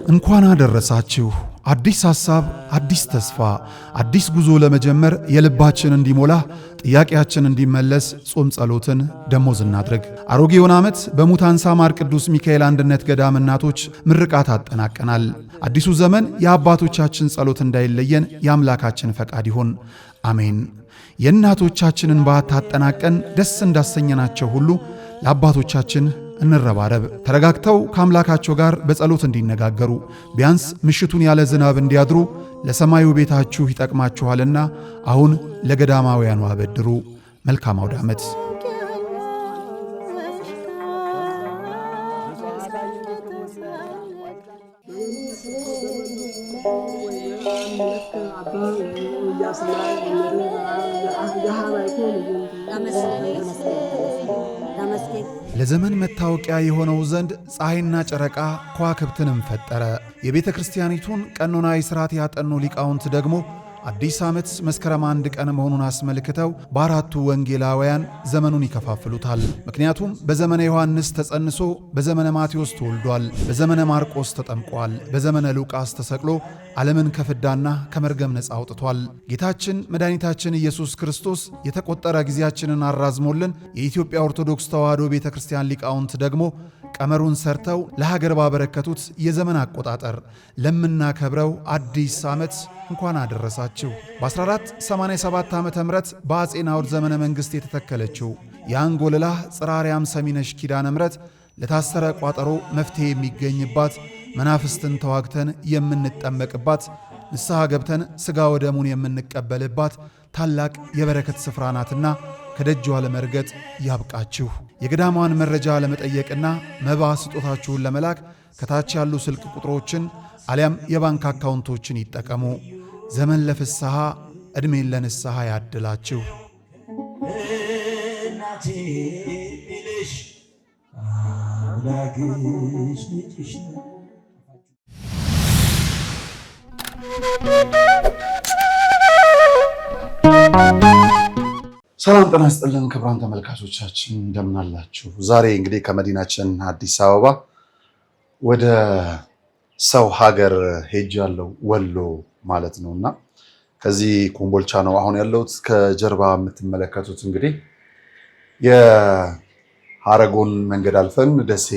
እንኳን አደረሳችሁ። አዲስ ሐሳብ፣ አዲስ ተስፋ፣ አዲስ ጉዞ ለመጀመር የልባችን እንዲሞላ ጥያቄያችን እንዲመለስ ጾም ጸሎትን ደሞዝ እናድርግ። አሮጌውን ዓመት በሙታንሳ ማር ቅዱስ ሚካኤል አንድነት ገዳም እናቶች ምርቃት አጠናቀናል። አዲሱ ዘመን የአባቶቻችን ጸሎት እንዳይለየን የአምላካችን ፈቃድ ይሁን፣ አሜን። የእናቶቻችንን በዓት አጠናቀን ደስ እንዳሰኘናቸው ሁሉ ለአባቶቻችን እንረባረብ። ተረጋግተው ከአምላካቸው ጋር በጸሎት እንዲነጋገሩ ቢያንስ ምሽቱን ያለ ዝናብ እንዲያድሩ ለሰማዩ ቤታችሁ ይጠቅማችኋልና አሁን ለገዳማውያኑ አበድሩ። መልካም አውደ ዓመት። ለዘመን መታወቂያ የሆነው ዘንድ ፀሐይና ጨረቃ ከዋክብትንም ፈጠረ። የቤተ ክርስቲያኒቱን ቀኖናዊ ሥርዓት ያጠኑ ሊቃውንት ደግሞ አዲስ ዓመት መስከረም 1 ቀን መሆኑን አስመልክተው በአራቱ ወንጌላውያን ዘመኑን ይከፋፍሉታል። ምክንያቱም በዘመነ ዮሐንስ ተጸንሶ በዘመነ ማቴዎስ ተወልዷል፣ በዘመነ ማርቆስ ተጠምቋል፣ በዘመነ ሉቃስ ተሰቅሎ ዓለምን ከፍዳና ከመርገም ነፃ አውጥቷል። ጌታችን መድኃኒታችን ኢየሱስ ክርስቶስ የተቆጠረ ጊዜያችንን አራዝሞልን የኢትዮጵያ ኦርቶዶክስ ተዋሕዶ ቤተ ክርስቲያን ሊቃውንት ደግሞ ቀመሩን ሰርተው ለሀገር ባበረከቱት የዘመን አቆጣጠር ለምናከብረው አዲስ ዓመት እንኳን አደረሳችሁ። በ1487 ዓመተ ምህረት በአጼ ናዖድ ዘመነ መንግሥት የተተከለችው የአንጎልላ ጽራርያም ሰሚነሽ ኪዳነ ምሕረት ለታሰረ ቋጠሮ መፍትሄ የሚገኝባት፣ መናፍስትን ተዋግተን የምንጠመቅባት፣ ንስሐ ገብተን ሥጋ ወደሙን የምንቀበልባት ታላቅ የበረከት ስፍራ ናትና ከደጇ ለመርገጥ ያብቃችሁ። የገዳሟን መረጃ ለመጠየቅና መባ ስጦታችሁን ለመላክ ከታች ያሉ ስልክ ቁጥሮችን አሊያም የባንክ አካውንቶችን ይጠቀሙ። ዘመን ለፍስሐ ዕድሜን ለንስሐ ያድላችሁ። እናቴ ልሽ አምላክሽ ልጅሽ ሰላም ጤና ይስጥልን ክቡራን ተመልካቾቻችን እንደምን አላችሁ? ዛሬ እንግዲህ ከመዲናችን አዲስ አበባ ወደ ሰው ሀገር ሄጃለሁ፣ ወሎ ማለት ነውና ከዚህ ኮምቦልቻ ነው አሁን ያለሁት። ከጀርባ የምትመለከቱት እንግዲህ የሐረጎን መንገድ አልፈን ደሴ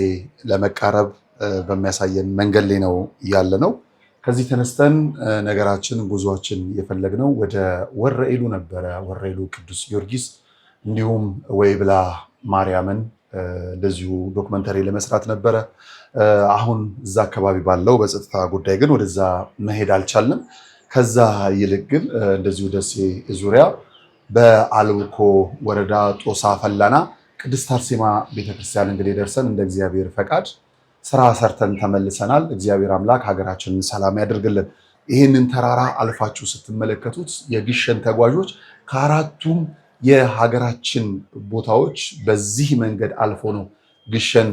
ለመቃረብ በሚያሳየን መንገድ ላይ ነው ያለ ነው። ከዚህ ተነስተን ነገራችን ጉዟችን የፈለግነው ወደ ወረኢሉ ነበረ። ወረኢሉ ቅዱስ ጊዮርጊስ እንዲሁም ወይብላ ማርያምን እንደዚሁ ዶክመንተሪ ለመስራት ነበረ። አሁን እዛ አካባቢ ባለው በጸጥታ ጉዳይ ግን ወደዛ መሄድ አልቻልንም። ከዛ ይልቅ ግን እንደዚሁ ደሴ ዙሪያ በአልብኮ ወረዳ ጦሳ ፈላና ቅድስት አርሴማ ቤተክርስቲያን እንግዲህ ደርሰን እንደ እግዚአብሔር ፈቃድ ስራ ሰርተን ተመልሰናል። እግዚአብሔር አምላክ ሀገራችንን ሰላም ያደርግልን። ይህንን ተራራ አልፋችሁ ስትመለከቱት የግሸን ተጓዦች ከአራቱም የሀገራችን ቦታዎች በዚህ መንገድ አልፎ ነው ግሸን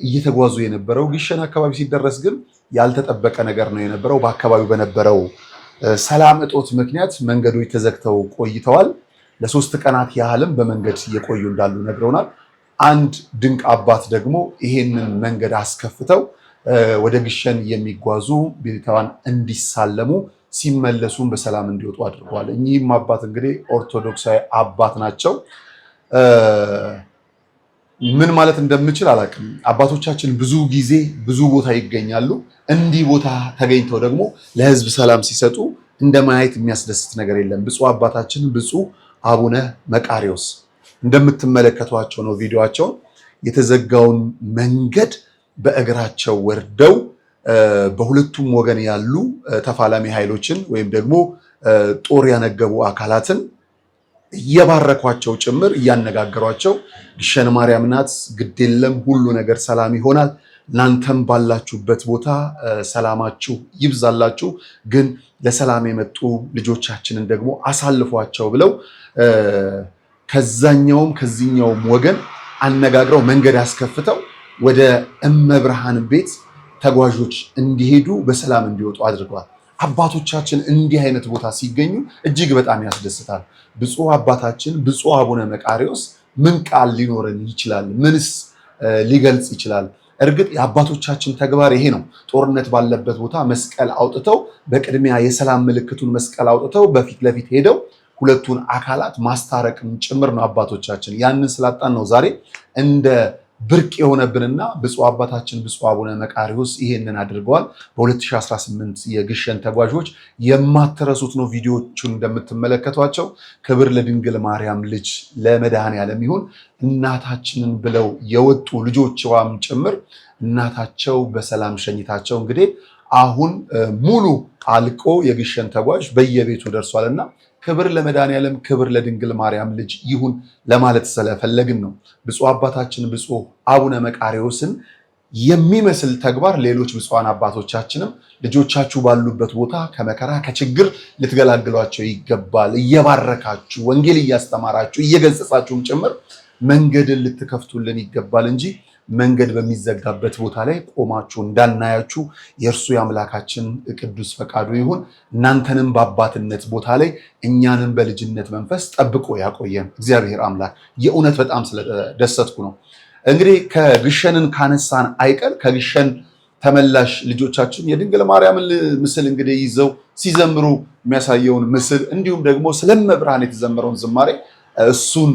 እየተጓዙ የነበረው። ግሸን አካባቢ ሲደረስ ግን ያልተጠበቀ ነገር ነው የነበረው። በአካባቢው በነበረው ሰላም እጦት ምክንያት መንገዶች ተዘግተው ቆይተዋል። ለ3 ቀናት ያህልም በመንገድ እየቆዩ እንዳሉ ነግረውናል። አንድ ድንቅ አባት ደግሞ ይሄንን መንገድ አስከፍተው ወደ ግሸን የሚጓዙ ቤተዋን እንዲሳለሙ ሲመለሱም በሰላም እንዲወጡ አድርገዋል። እኚህም አባት እንግዲህ ኦርቶዶክሳዊ አባት ናቸው። ምን ማለት እንደምችል አላውቅም። አባቶቻችን ብዙ ጊዜ ብዙ ቦታ ይገኛሉ። እንዲህ ቦታ ተገኝተው ደግሞ ለሕዝብ ሰላም ሲሰጡ እንደማየት የሚያስደስት ነገር የለም። ብፁዕ አባታችን ብፁዕ አቡነ መቃሪዎስ እንደምትመለከቷቸው ነው ቪዲዮአቸውን። የተዘጋውን መንገድ በእግራቸው ወርደው በሁለቱም ወገን ያሉ ተፋላሚ ኃይሎችን ወይም ደግሞ ጦር ያነገቡ አካላትን እየባረኳቸው ጭምር እያነጋገሯቸው ግሸን ማርያም ናት፣ ግድ የለም ሁሉ ነገር ሰላም ይሆናል፣ እናንተም ባላችሁበት ቦታ ሰላማችሁ ይብዛላችሁ፣ ግን ለሰላም የመጡ ልጆቻችንን ደግሞ አሳልፏቸው ብለው ከዛኛውም ከዚህኛውም ወገን አነጋግረው መንገድ ያስከፍተው ወደ እመብርሃን ቤት ተጓዦች እንዲሄዱ በሰላም እንዲወጡ አድርገዋል። አባቶቻችን እንዲህ አይነት ቦታ ሲገኙ እጅግ በጣም ያስደስታል። ብፁዕ አባታችን ብፁዕ አቡነ መቃርዮስ ምን ቃል ሊኖረን ይችላል? ምንስ ሊገልጽ ይችላል? እርግጥ የአባቶቻችን ተግባር ይሄ ነው። ጦርነት ባለበት ቦታ መስቀል አውጥተው በቅድሚያ የሰላም ምልክቱን መስቀል አውጥተው በፊት ለፊት ሄደው ሁለቱን አካላት ማስታረቅም ጭምር ነው አባቶቻችን። ያንን ስላጣን ነው ዛሬ እንደ ብርቅ የሆነብንና ብፁዕ አባታችን ብፁዕ አቡነ መቃርዮስ ይሄንን አድርገዋል። በ2018 የግሸን ተጓዦች የማትረሱት ነው። ቪዲዮቹን እንደምትመለከቷቸው ክብር ለድንግል ማርያም ልጅ ለመድኃኔዓለም ይሁን እናታችንን ብለው የወጡ ልጆቿም ጭምር እናታቸው በሰላም ሸኝታቸው እንግዲህ አሁን ሙሉ አልቆ የግሸን ተጓዥ በየቤቱ ደርሷልና ክብር ለመድኃኔዓለም ክብር ለድንግል ማርያም ልጅ ይሁን ለማለት ስለፈለግን ነው። ብፁዕ አባታችን ብፁዕ አቡነ መቃርዮስን የሚመስል ተግባር ሌሎች ብፁዓን አባቶቻችንም ልጆቻችሁ ባሉበት ቦታ ከመከራ ከችግር ልትገላግሏቸው ይገባል። እየባረካችሁ ወንጌል እያስተማራችሁ እየገሰጻችሁም ጭምር መንገድን ልትከፍቱልን ይገባል እንጂ መንገድ በሚዘጋበት ቦታ ላይ ቆማችሁ እንዳናያችሁ የእርሱ የአምላካችን ቅዱስ ፈቃዱ ይሁን። እናንተንም በአባትነት ቦታ ላይ እኛንም በልጅነት መንፈስ ጠብቆ ያቆየን እግዚአብሔር አምላክ። የእውነት በጣም ስለደሰትኩ ነው። እንግዲህ ከግሸንን ካነሳን አይቀር ከግሸን ተመላሽ ልጆቻችን የድንግል ማርያምን ምስል እንግዲህ ይዘው ሲዘምሩ የሚያሳየውን ምስል እንዲሁም ደግሞ ስለመብርሃን የተዘመረውን ዝማሬ እሱን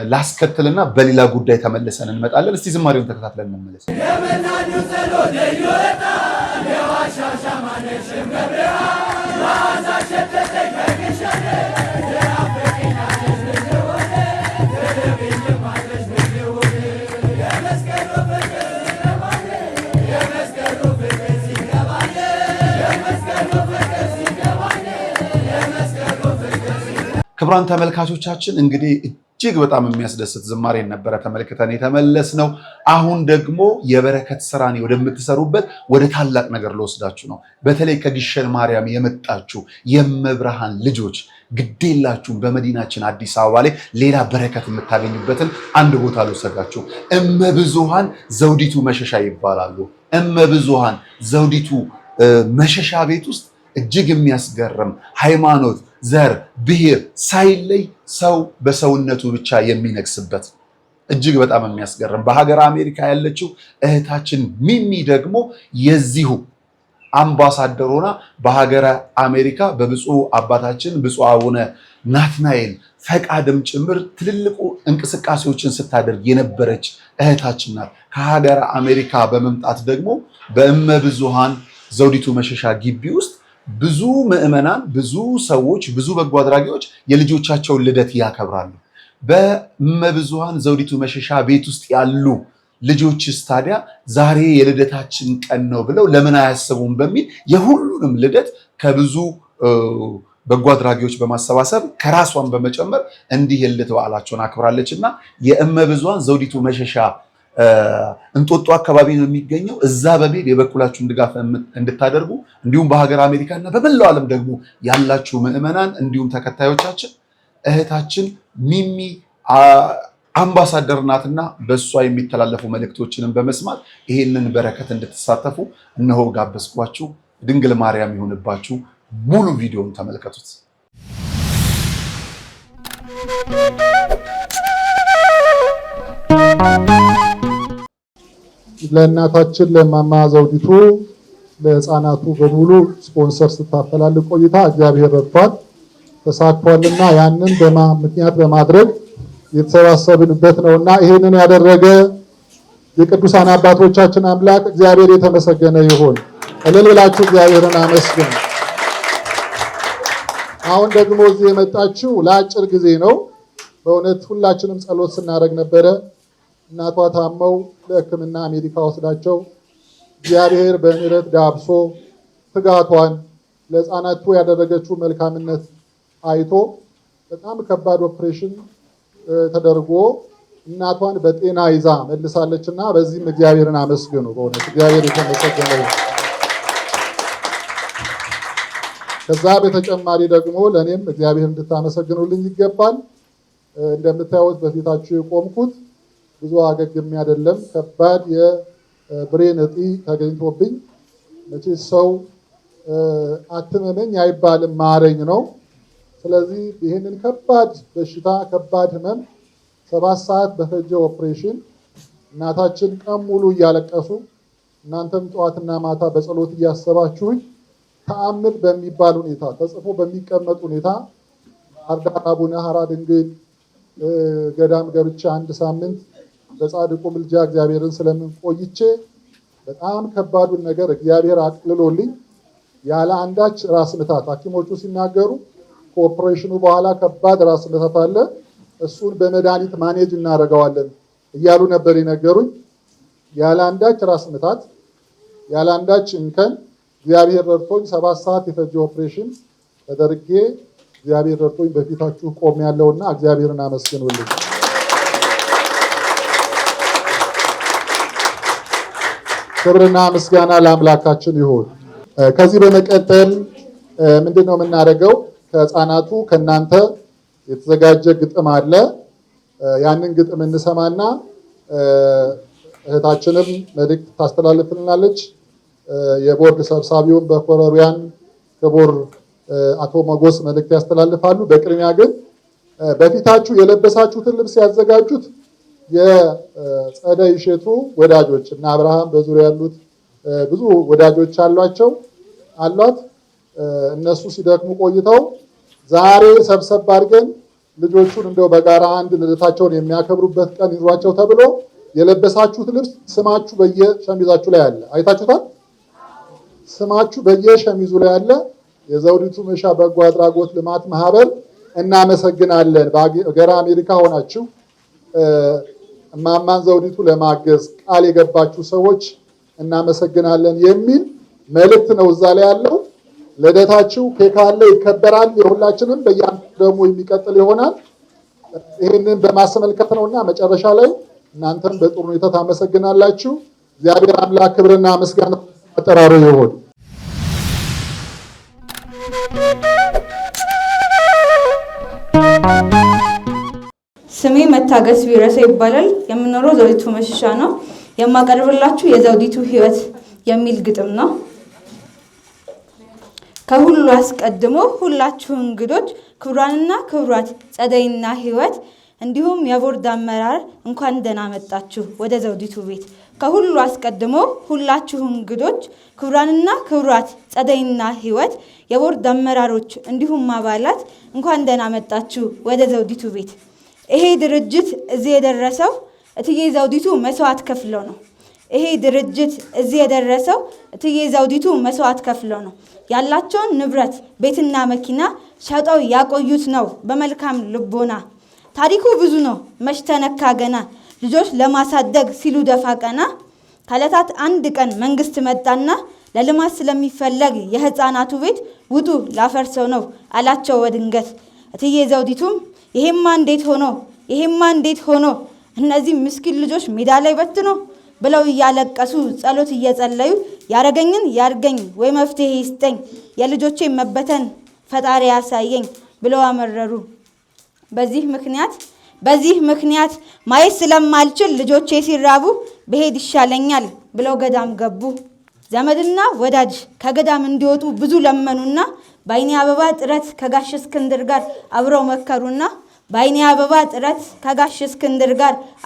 ላስከትልና በሌላ ጉዳይ ተመልሰን እንመጣለን። እስቲ ዝማሬውን ተከታትለን እንመለስ። ክቡራን ተመልካቾቻችን እንግዲህ እጅግ በጣም የሚያስደስት ዝማሬን ነበረ ተመልክተን የተመለስነው። አሁን ደግሞ የበረከት ስራን ወደምትሰሩበት ወደ ታላቅ ነገር ልወስዳችሁ ነው። በተለይ ከግሸን ማርያም የመጣችሁ የመብርሃን ልጆች ግዴላችሁም በመዲናችን አዲስ አበባ ላይ ሌላ በረከት የምታገኙበትን አንድ ቦታ ልወስዳችሁ። እመብዙኃን ዘውዲቱ መሸሻ ይባላሉ። እመብዙኃን ዘውዲቱ መሸሻ ቤት ውስጥ እጅግ የሚያስገርም ሃይማኖት፣ ዘር፣ ብሔር ሳይለይ ሰው በሰውነቱ ብቻ የሚነግስበት እጅግ በጣም የሚያስገርም በሀገር አሜሪካ ያለችው እህታችን ሚሚ ደግሞ የዚሁ አምባሳደር ሆና በሀገረ አሜሪካ በብፁዕ አባታችን ብፁዕ አቡነ ናትናኤል ፈቃድም ጭምር ትልልቁ እንቅስቃሴዎችን ስታደርግ የነበረች እህታችን ናት። ከሀገረ አሜሪካ በመምጣት ደግሞ በእመብዙኃን ዘውዲቱ መሸሻ ግቢ ውስጥ ብዙ ምዕመናን፣ ብዙ ሰዎች፣ ብዙ በጎ አድራጊዎች የልጆቻቸውን ልደት ያከብራሉ። በእመብዙኃን ዘውዲቱ መሸሻ ቤት ውስጥ ያሉ ልጆችስ ታዲያ ዛሬ የልደታችን ቀን ነው ብለው ለምን አያስቡም በሚል የሁሉንም ልደት ከብዙ በጎ አድራጊዎች በማሰባሰብ ከራሷን በመጨመር እንዲህ የልደት በዓላቸውን አክብራለች እና የእመብዙኃን ዘውዲቱ መሸሻ እንጦጦ አካባቢ ነው የሚገኘው። እዛ በመሄድ የበኩላችሁን ድጋፍ እንድታደርጉ እንዲሁም በሀገር አሜሪካ እና በመላው ዓለም ደግሞ ያላችሁ ምዕመናን እንዲሁም ተከታዮቻችን እህታችን ሚሚ አምባሳደር ናትና በእሷ የሚተላለፉ መልእክቶችንም በመስማት ይሄንን በረከት እንድትሳተፉ እነሆ ጋበዝኳችሁ። ድንግል ማርያም ይሁንባችሁ። ሙሉ ቪዲዮውን ተመልከቱት። ለእናታችን ለማማ ዘውዲቱ ለሕፃናቱ በሙሉ ስፖንሰር ስታፈላልግ ቆይታ እግዚአብሔር ረድቷል ተሳክቷልና ያንን ምክንያት በማድረግ የተሰባሰብንበት ነውና ይሄንን ያደረገ የቅዱሳን አባቶቻችን አምላክ እግዚአብሔር የተመሰገነ ይሁን። እልል ብላችሁ እግዚአብሔርን አመስግኑ። አሁን ደግሞ እዚህ የመጣችው ለአጭር ጊዜ ነው። በእውነት ሁላችንም ጸሎት ስናደርግ ነበረ። እናቷ ታመው ለሕክምና አሜሪካ ወስዳቸው እግዚአብሔር በምሕረት ዳብሶ ትጋቷን ለሕፃናቱ ያደረገችው መልካምነት አይቶ በጣም ከባድ ኦፕሬሽን ተደርጎ እናቷን በጤና ይዛ መልሳለችና በዚህም እግዚአብሔርን አመስግኑ። በእውነት እግዚአብሔር የተመሰገነ ይሁን። ከዛ በተጨማሪ ደግሞ ለእኔም እግዚአብሔር እንድታመሰግኑልኝ ይገባል። እንደምታዩት በፊታችሁ የቆምኩት ብዙ አገግሜ አይደለም። ከባድ የብሬን እጢ ተገኝቶብኝ መቼ ሰው አትመመኝ አይባልም ማረኝ ነው። ስለዚህ ይህንን ከባድ በሽታ ከባድ ህመም 7 ሰዓት በፈጀ ኦፕሬሽን እናታችን ቀን ሙሉ እያለቀሱ እናንተም ጠዋትና ማታ በጸሎት እያሰባችሁኝ ተአምር በሚባል ሁኔታ ተጽፎ በሚቀመጥ ሁኔታ አርዳር አቡነ ሐራ ድንግል ገዳም ገብቼ 1 ሳምንት በጻድቁ ምልጃ እግዚአብሔርን ስለምን ቆይቼ በጣም ከባዱን ነገር እግዚአብሔር አቅልሎልኝ ያለ አንዳች ራስ ምታት ሐኪሞቹ ሲናገሩ ከኦፕሬሽኑ በኋላ ከባድ ራስ ምታት አለ፣ እሱን በመድኃኒት ማኔጅ እናደርገዋለን እያሉ ነበር የነገሩኝ። ያለ አንዳች ራስ ምታት ያለ አንዳች እንከን እግዚአብሔር ረድቶኝ 7 ሰዓት የፈጀ ኦፕሬሽን ተደርጌ እግዚአብሔር ረድቶኝ በፊታችሁ ቆሜያለሁና እግዚአብሔርን አመስግኑልኝ። ክብርና ምስጋና ለአምላካችን ይሁን። ከዚህ በመቀጠል ምንድነው የምናደርገው? ከህፃናቱ ከናንተ የተዘጋጀ ግጥም አለ። ያንን ግጥም እንሰማና እህታችንም መልእክት ታስተላልፍልናለች። የቦርድ ሰብሳቢውን በኮረሪያን ክቡር አቶ መጎስ መልእክት ያስተላልፋሉ። በቅድሚያ ግን በፊታችሁ የለበሳችሁትን ልብስ ያዘጋጁት የጸደይ እሸቱ ወዳጆች እና አብርሃም በዙሪያ ያሉት ብዙ ወዳጆች አሏት። እነሱ ሲደክሙ ቆይተው ዛሬ ሰብሰብ አድርገን ልጆቹን እንደው በጋራ አንድ ልደታቸውን የሚያከብሩበት ቀን ይዟቸው ተብሎ የለበሳችሁት ልብስ ስማችሁ በየሸሚዛችሁ ላይ አለ። አይታችሁታል? ስማችሁ በየሸሚዙ ላይ አለ። የዘውዲቱ መሻ በጎ አድራጎት ልማት ማህበር እናመሰግናለን። በአገረ አሜሪካ ሆናችሁ እማማን ዘውዲቱ ለማገዝ ቃል የገባችሁ ሰዎች እናመሰግናለን የሚል መልእክት ነው እዛ ላይ ያለው። ልደታችሁ ኬክ አለ፣ ይከበራል። የሁላችንም በየአመቱ ደግሞ የሚቀጥል ይሆናል። ይህንን በማስመልከት ነውና መጨረሻ ላይ እናንተም በጥሩ ሁኔታ ታመሰግናላችሁ። እግዚአብሔር አምላክ ክብርና ምስጋና አጠራሩ ይሁን። ስሜ መታገስ ቢረሳ ይባላል። የምኖረው ዘውዲቱ መሸሻ ነው። የማቀርብላችሁ የዘውዲቱ ሕይወት የሚል ግጥም ነው። ከሁሉ አስቀድሞ ሁላችሁ እንግዶች ክቡራንና ክቡራት ጸደይና ሕይወት እንዲሁም የቦርድ አመራር እንኳን ደህና መጣችሁ ወደ ዘውዲቱ ቤት። ከሁሉ አስቀድሞ ሁላችሁ እንግዶች ክቡራንና ክቡራት ጸደይና ሕይወት የቦርድ አመራሮች እንዲሁም አባላት እንኳን ደህና መጣችሁ ወደ ዘውዲቱ ቤት። ይሄ ድርጅት እዚህ የደረሰው እትዬ ዘውዲቱ መስዋዕት ከፍለው ነው። ይሄ ድርጅት እዚህ የደረሰው እትዬ ዘውዲቱ መስዋዕት ከፍለው ነው። ያላቸውን ንብረት ቤትና መኪና ሸጠው ያቆዩት ነው በመልካም ልቦና። ታሪኩ ብዙ ነው መች ተነካ ገና። ልጆች ለማሳደግ ሲሉ ደፋ ቀና። ከዕለታት አንድ ቀን መንግስት መጣና ለልማት ስለሚፈለግ የህፃናቱ ቤት ውጡ ላፈርሰው ነው አላቸው በድንገት። እትዬ ዘውዲቱም ይሄማ እንዴት ሆኖ እነዚህ ምስኪን ልጆች ሜዳ ላይ በትኖ ብለው እያለቀሱ ጸሎት እየጸለዩ ያረገኝን ያርገኝ ወይ መፍትሄ ይስጠኝ፣ የልጆቼ መበተን ፈጣሪ ያሳየኝ ብለው አመረሩ። በዚህ ምክንያት ማየት ስለማልችል ልጆቼ ሲራቡ በሄድ ይሻለኛል ብለው ገዳም ገቡ። ዘመድና ወዳጅ ከገዳም እንዲወጡ ብዙ ለመኑና በአይኔ አበባ ጥረት ከጋሽ እስክንድር ጋር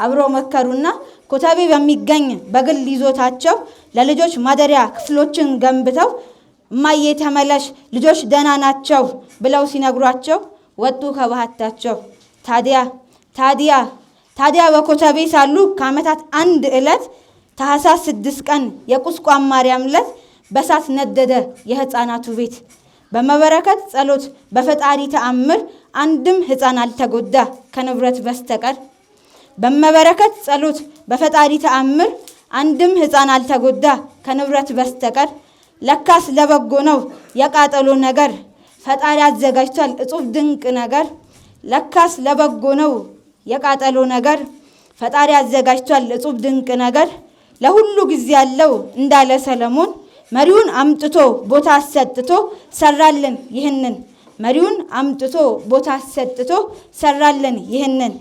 አብረው መከሩና ኮተቤ በሚገኝ በግል ይዞታቸው ለልጆች ማደሪያ ክፍሎችን ገንብተው እማዬ ተመለሽ ልጆች ደህና ናቸው ብለው ሲነግሯቸው ወጡ ከባህታቸው። ታዲያ በኮተቤ ሳሉ ከዓመታት አንድ ዕለት ታኅሳስ 6 ቀን የቁስቋም ማርያም ዕለት በሳት ነደደ የህፃናቱ ቤት። በመበረከት ጸሎት በፈጣሪ ተአምር አንድም ህፃን አልተጎዳ ከንብረት በስተቀር። በመበረከት ጸሎት በፈጣሪ ተአምር አንድም ህፃን አልተጎዳ ከንብረት በስተቀር። ለካስ ለበጎ ነው የቃጠሎ ነገር ፈጣሪ አዘጋጅቷል እጹብ ድንቅ ነገር። ለካስ ለበጎ ነው የቃጠሎ ነገር ፈጣሪ አዘጋጅቷል እጹብ ድንቅ ነገር። ለሁሉ ጊዜ ያለው እንዳለ ሰለሞን መሪውን አምጥቶ ቦታ አሰጥቶ ሰራልን ይህንን።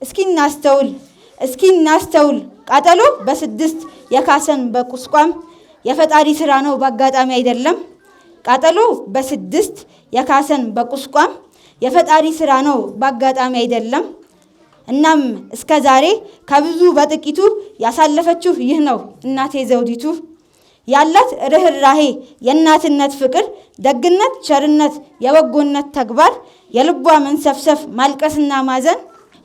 እስኪ እናስተውል ቃጠሎ በ6 የካሰን በቁስቋም የፈጣሪ ስራ ነው በአጋጣሚ አይደለም። ቃጠሎ በ6 የካሰን በቁስቋም የፈጣሪ ስራ ነው በአጋጣሚ አይደለም። እናም እስከ ዛሬ ከብዙ በጥቂቱ ያሳለፈችው ይህ ነው እናቴ ዘውዲቱ። ያላት ርህራሄ፣ የእናትነት ፍቅር፣ ደግነት፣ ቸርነት፣ የበጎነት ተግባር፣ የልቧ መንሰፍሰፍ፣ ማልቀስና ማዘን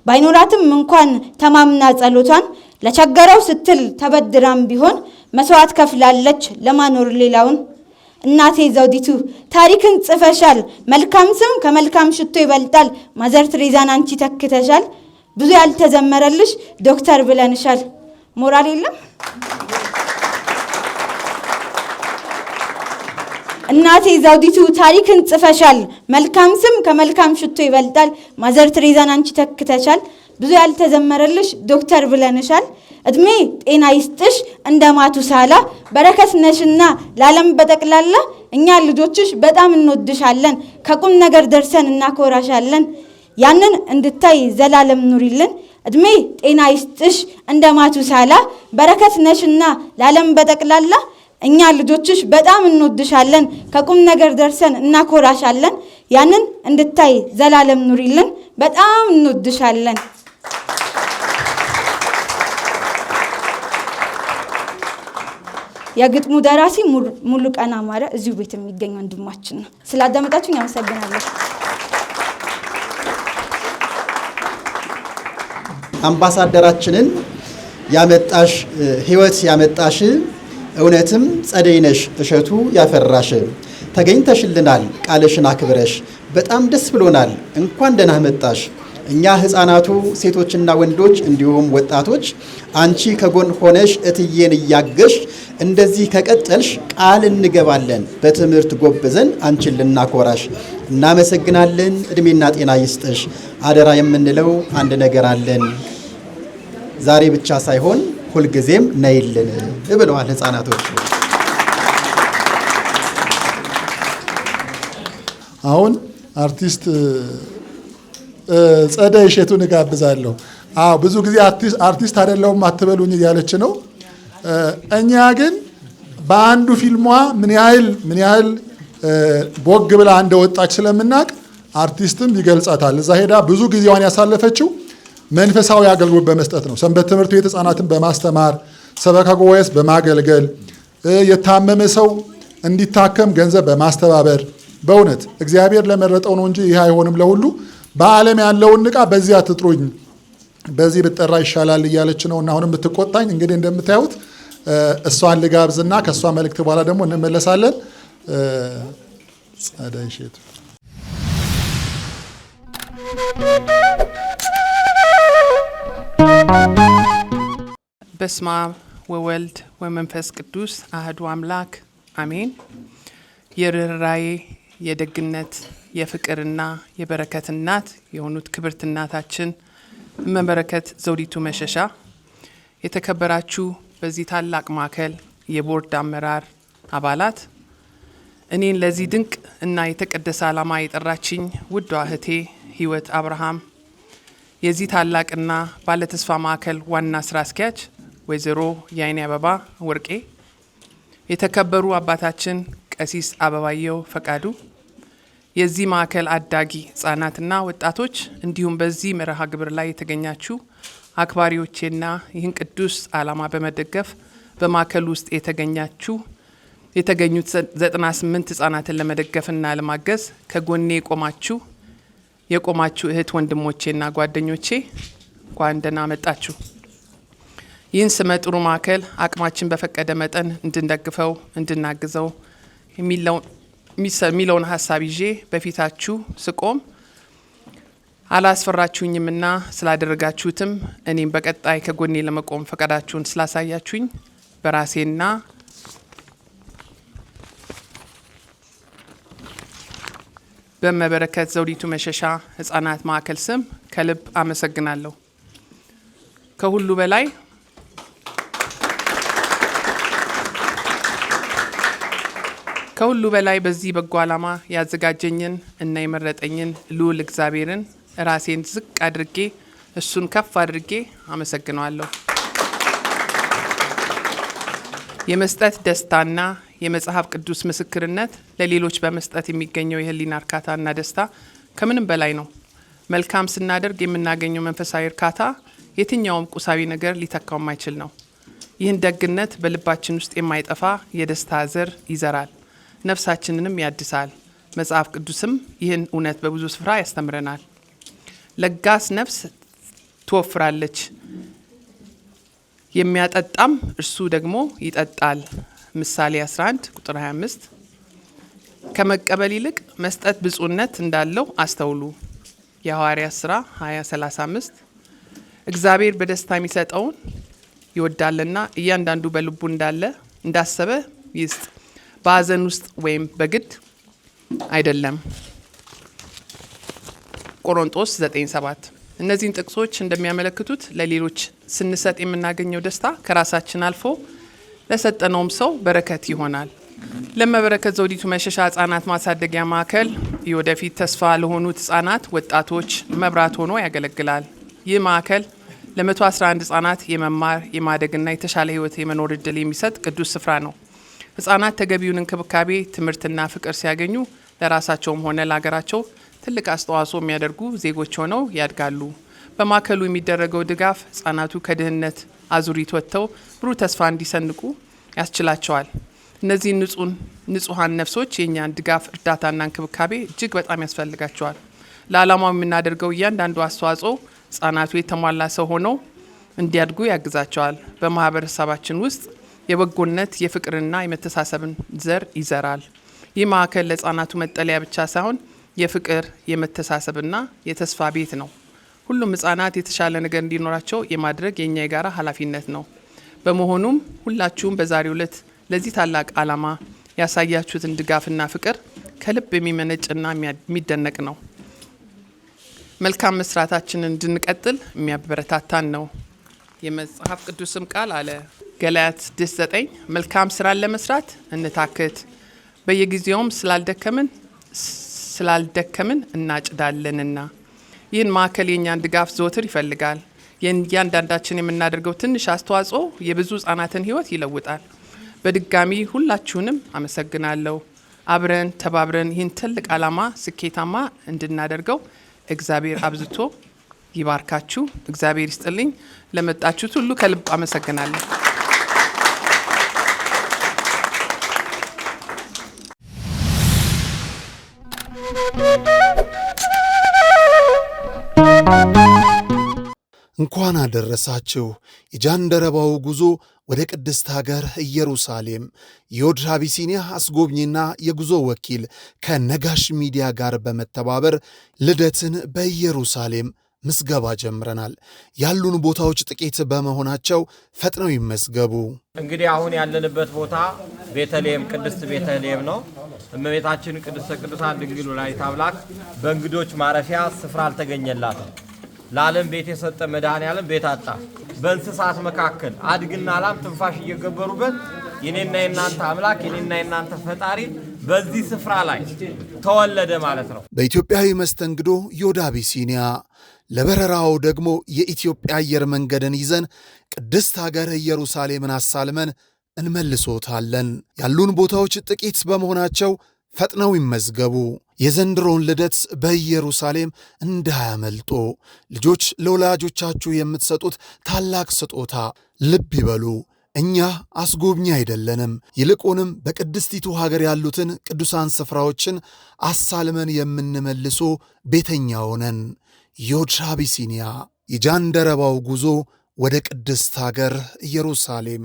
ባይኖራትም እንኳን ተማምና ጸሎቷን ለቸገረው ስትል ተበድራም ቢሆን መስዋዕት ከፍላለች ለማኖር ሌላውን። እናቴ ዘውዲቱ ታሪክን ጽፈሻል፣ መልካም ስም ከመልካም ሽቶ ይበልጣል። ማዘር ትሬዛን አንቺ ተክተሻል፣ ብዙ ያልተዘመረልሽ ዶክተር ብለንሻል። ሞራል የለም? እናቴ ዘውዲቱ ታሪክን ጽፈሻል፣ መልካም ስም ከመልካም ሽቶ ይበልጣል። ማዘር ትሬዛን አንቺ ተክተሻል፣ ብዙ ያልተዘመረልሽ ዶክተር ብለንሻል። እድሜ ጤና ይስጥሽ እንደ ማቱሳላ፣ በረከት ነሽና ለዓለም በጠቅላላ። እኛ ልጆችሽ በጣም እንወድሻለን፣ ከቁም ነገር ደርሰን እናኮራሻለን። ያንን እንድታይ ዘላለም ኑሪልን። እድሜ ጤና ይስጥሽ እንደ ማቱሳላ፣ በረከት ነሽና ለዓለም በጠቅላላ። እኛ ልጆችሽ በጣም እንወድሻለን፣ ከቁም ነገር ደርሰን እናኮራሻለን። ያንን እንድታይ ዘላለም ኑሪልን። በጣም እንወድሻለን። የግጥሙ ደራሲ ሙሉቀን አማረ እዚሁ ቤት የሚገኝ ወንድማችን ነው። ስላዳመጣችሁኝ አመሰግናለሁ። አምባሳደራችንን ያመጣሽ ህይወት ያመጣሽ እውነትም ጸደይ ነሽ እሸቱ ያፈራሽ፣ ተገኝተሽልናል ቃልሽን አክብረሽ፣ በጣም ደስ ብሎናል እንኳን ደህና መጣሽ። እኛ ህፃናቱ ሴቶችና ወንዶች እንዲሁም ወጣቶች አንቺ ከጎን ሆነሽ እትዬን እያገሽ እንደዚህ ከቀጠልሽ ቃል እንገባለን በትምህርት ጎብዘን አንቺን ልናኮራሽ። እናመሰግናለን፣ እድሜና ጤና ይስጥሽ። አደራ የምንለው አንድ ነገር አለን፣ ዛሬ ብቻ ሳይሆን ሁልጊዜም ነይልን ብለዋል ህፃናቶች። አሁን አርቲስት ጸደይ እሸቱን እጋብዛለሁ። ብዙ ጊዜ አርቲስት አይደለሁም አትበሉኝ እያለች ነው። እኛ ግን በአንዱ ፊልሟ ምን ያህል ቦግ ብላ እንደወጣች ስለምናቅ አርቲስትም ይገልጻታል። እዛ ሄዳ ብዙ ጊዜዋን ያሳለፈችው መንፈሳዊ አገልግሎት በመስጠት ነው። ሰንበት ትምህርት ቤት ህፃናትን በማስተማር ሰበካ ጉባኤስ በማገልገል የታመመ ሰው እንዲታከም ገንዘብ በማስተባበር በእውነት እግዚአብሔር ለመረጠው ነው እንጂ ይህ አይሆንም ለሁሉ። በዓለም ያለውን ንቃ በዚህ አትጥሩኝ፣ በዚህ ብጠራ ይሻላል እያለች ነው። እና አሁንም ብትቆጣኝ እንግዲህ እንደምታዩት እሷን ልጋብዝና ከእሷ መልእክት በኋላ ደግሞ እንመለሳለን። ጸደይ እሸቱ በስመ አብ ወወልድ ወመንፈስ ቅዱስ አህዱ አምላክ አሜን። የርኅራኄ የደግነት የፍቅርና የበረከት እናት የሆኑት ክብርት እናታችን እመበረከት ዘውዲቱ መሸሻ፣ የተከበራችሁ በዚህ ታላቅ ማዕከል የቦርድ አመራር አባላት፣ እኔን ለዚህ ድንቅ እና የተቀደሰ ዓላማ የጠራችኝ ውዷ እህቴ ህይወት አብርሃም፣ የዚህ ታላቅና ባለተስፋ ማዕከል ዋና ስራ አስኪያጅ ወይዘሮ የአይኔ አበባ ወርቄ፣ የተከበሩ አባታችን ቀሲስ አበባየው ፈቃዱ፣ የዚህ ማዕከል አዳጊ ህጻናትና ወጣቶች እንዲሁም በዚህ መርሃ ግብር ላይ የተገኛችሁ አክባሪዎቼና ይህን ቅዱስ ዓላማ በመደገፍ በማዕከል ውስጥ የተገኙት 98 ህጻናትን ለመደገፍና ለማገዝ ከጎኔ የቆማችሁ እህት ወንድሞቼና ጓደኞቼ እንኳን ደህና መጣችሁ። ይህን ስመ ጥሩ ማዕከል አቅማችን በፈቀደ መጠን እንድንደግፈው እንድናግዘው የሚለውን ሀሳብ ይዤ በፊታችሁ ስቆም አላስፈራችሁኝምና ስላደረጋችሁትም እኔም በቀጣይ ከጎኔ ለመቆም ፈቃዳችሁን ስላሳያችሁኝ በራሴና በመበረከት ዘውዲቱ መሸሻ ህጻናት ማዕከል ስም ከልብ አመሰግናለሁ። ከሁሉ በላይ በዚህ በጎ ዓላማ ያዘጋጀኝን እና የመረጠኝን ልዑል እግዚአብሔርን ራሴን ዝቅ አድርጌ እሱን ከፍ አድርጌ አመሰግነዋለሁ። የመስጠት ደስታና የመጽሐፍ ቅዱስ ምስክርነት ለሌሎች በመስጠት የሚገኘው የህሊና እርካታና ደስታ ከምንም በላይ ነው። መልካም ስናደርግ የምናገኘው መንፈሳዊ እርካታ የትኛውም ቁሳዊ ነገር ሊተካው የማይችል ነው። ይህን ደግነት በልባችን ውስጥ የማይጠፋ የደስታ ዘር ይዘራል፣ ነፍሳችንንም ያድሳል። መጽሐፍ ቅዱስም ይህን እውነት በብዙ ስፍራ ያስተምረናል። ለጋስ ነፍስ ትወፍራለች፣ የሚያጠጣም እርሱ ደግሞ ይጠጣል። ምሳሌ 11 ቁጥር 25። ከመቀበል ይልቅ መስጠት ብፁዕነት እንዳለው አስተውሉ። የሐዋርያት ሥራ 20:35። እግዚአብሔር በደስታ የሚሰጠውን ይወዳልና እያንዳንዱ በልቡ እንዳሰበ ይስጥ፣ በሐዘን ውስጥ ወይም በግድ አይደለም። ቆሮንጦስ 9:7። እነዚህን ጥቅሶች እንደሚያመለክቱት ለሌሎች ስንሰጥ የምናገኘው ደስታ ከራሳችን አልፎ ለሰጠነውም ሰው በረከት ይሆናል። ለመበረከት ዘውዲቱ መሸሻ ህጻናት ማሳደጊያ ማዕከል የወደፊት ተስፋ ለሆኑት ህጻናት ወጣቶች መብራት ሆኖ ያገለግላል። ይህ ማዕከል ለ111 ህጻናት የመማር የማደግና የተሻለ ህይወት የመኖር እድል የሚሰጥ ቅዱስ ስፍራ ነው። ህጻናት ተገቢውን እንክብካቤ፣ ትምህርትና ፍቅር ሲያገኙ ለራሳቸውም ሆነ ለሀገራቸው ትልቅ አስተዋጽኦ የሚያደርጉ ዜጎች ሆነው ያድጋሉ። በማዕከሉ የሚደረገው ድጋፍ ህጻናቱ ከድህነት አዙሪት ወጥተው ብሩህ ተስፋ እንዲሰንቁ ያስችላቸዋል። እነዚህ ንጹሃን ነፍሶች የእኛን ድጋፍ፣ እርዳታና እንክብካቤ እጅግ በጣም ያስፈልጋቸዋል። ለዓላማው የምናደርገው እያንዳንዱ አስተዋጽኦ ህጻናቱ የተሟላ ሰው ሆነው እንዲያድጉ ያግዛቸዋል። በማህበረሰባችን ውስጥ የበጎነት የፍቅርና የመተሳሰብን ዘር ይዘራል። ይህ ማዕከል ለህጻናቱ መጠለያ ብቻ ሳይሆን የፍቅር የመተሳሰብና የተስፋ ቤት ነው። ሁሉም ህጻናት የተሻለ ነገር እንዲኖራቸው የማድረግ የኛ የጋራ ኃላፊነት ነው። በመሆኑም ሁላችሁም በዛሬው ዕለት ለዚህ ታላቅ ዓላማ ያሳያችሁትን ድጋፍና ፍቅር ከልብ የሚመነጭና የሚደነቅ ነው። መልካም መስራታችንን እንድንቀጥል የሚያበረታታን ነው። የመጽሐፍ ቅዱስም ቃል አለ ገላትያ 6:9 መልካም ስራን ለመስራት እንታክት፣ በየጊዜውም ስላልደከምን እናጭዳለንና። ይህን ማዕከል የኛን ድጋፍ ዘወትር ይፈልጋል። እያንዳንዳችን የምናደርገው ትንሽ አስተዋጽኦ የብዙ ህጻናትን ህይወት ይለውጣል። በድጋሚ ሁላችሁንም አመሰግናለሁ። አብረን ተባብረን ይህን ትልቅ ዓላማ ስኬታማ እንድናደርገው እግዚአብሔር አብዝቶ ይባርካችሁ። እግዚአብሔር ይስጥልኝ። ለመጣችሁት ሁሉ ከልብ አመሰግናለሁ። እንኳን አደረሳችሁ። የጃንደረባው ጉዞ ወደ ቅድስት ሀገር ኢየሩሳሌም የዮድ አቢሲኒያ አስጎብኝና የጉዞ ወኪል ከነጋሽ ሚዲያ ጋር በመተባበር ልደትን በኢየሩሳሌም ምዝገባ ጀምረናል። ያሉን ቦታዎች ጥቂት በመሆናቸው ፈጥነው ይመዝገቡ። እንግዲህ አሁን ያለንበት ቦታ ቤተልሔም ቅድስት ቤተልሔም ነው። እመቤታችን ቅድስተ ቅዱሳን ድንግል ወላዲተ አምላክ በእንግዶች ማረፊያ ስፍራ አልተገኘላትም። ለዓለም ቤት የሰጠ መድኃኔዓለም ቤት አጣ። በእንስሳት መካከል አድግና ላም ትንፋሽ እየገበሩበት የኔና የናንተ አምላክ የኔና የናንተ ፈጣሪ በዚህ ስፍራ ላይ ተወለደ ማለት ነው። በኢትዮጵያዊ መስተንግዶ ዮድ አቢሲኒያ፣ ለበረራው ደግሞ የኢትዮጵያ አየር መንገድን ይዘን ቅድስት ሀገር ኢየሩሳሌምን አሳልመን እንመልሶታለን። ያሉን ቦታዎች ጥቂት በመሆናቸው ፈጥነው ይመዝገቡ። የዘንድሮውን ልደት በኢየሩሳሌም እንዳያመልጦ። ልጆች ለወላጆቻችሁ የምትሰጡት ታላቅ ስጦታ ልብ ይበሉ። እኛ አስጎብኚ አይደለንም። ይልቁንም በቅድስቲቱ ሀገር ያሉትን ቅዱሳን ስፍራዎችን አሳልመን የምንመልሶ ቤተኛ ሆነን። ዮድ አቢሲኒያ፣ የጃንደረባው ጉዞ ወደ ቅድስት ሀገር ኢየሩሳሌም።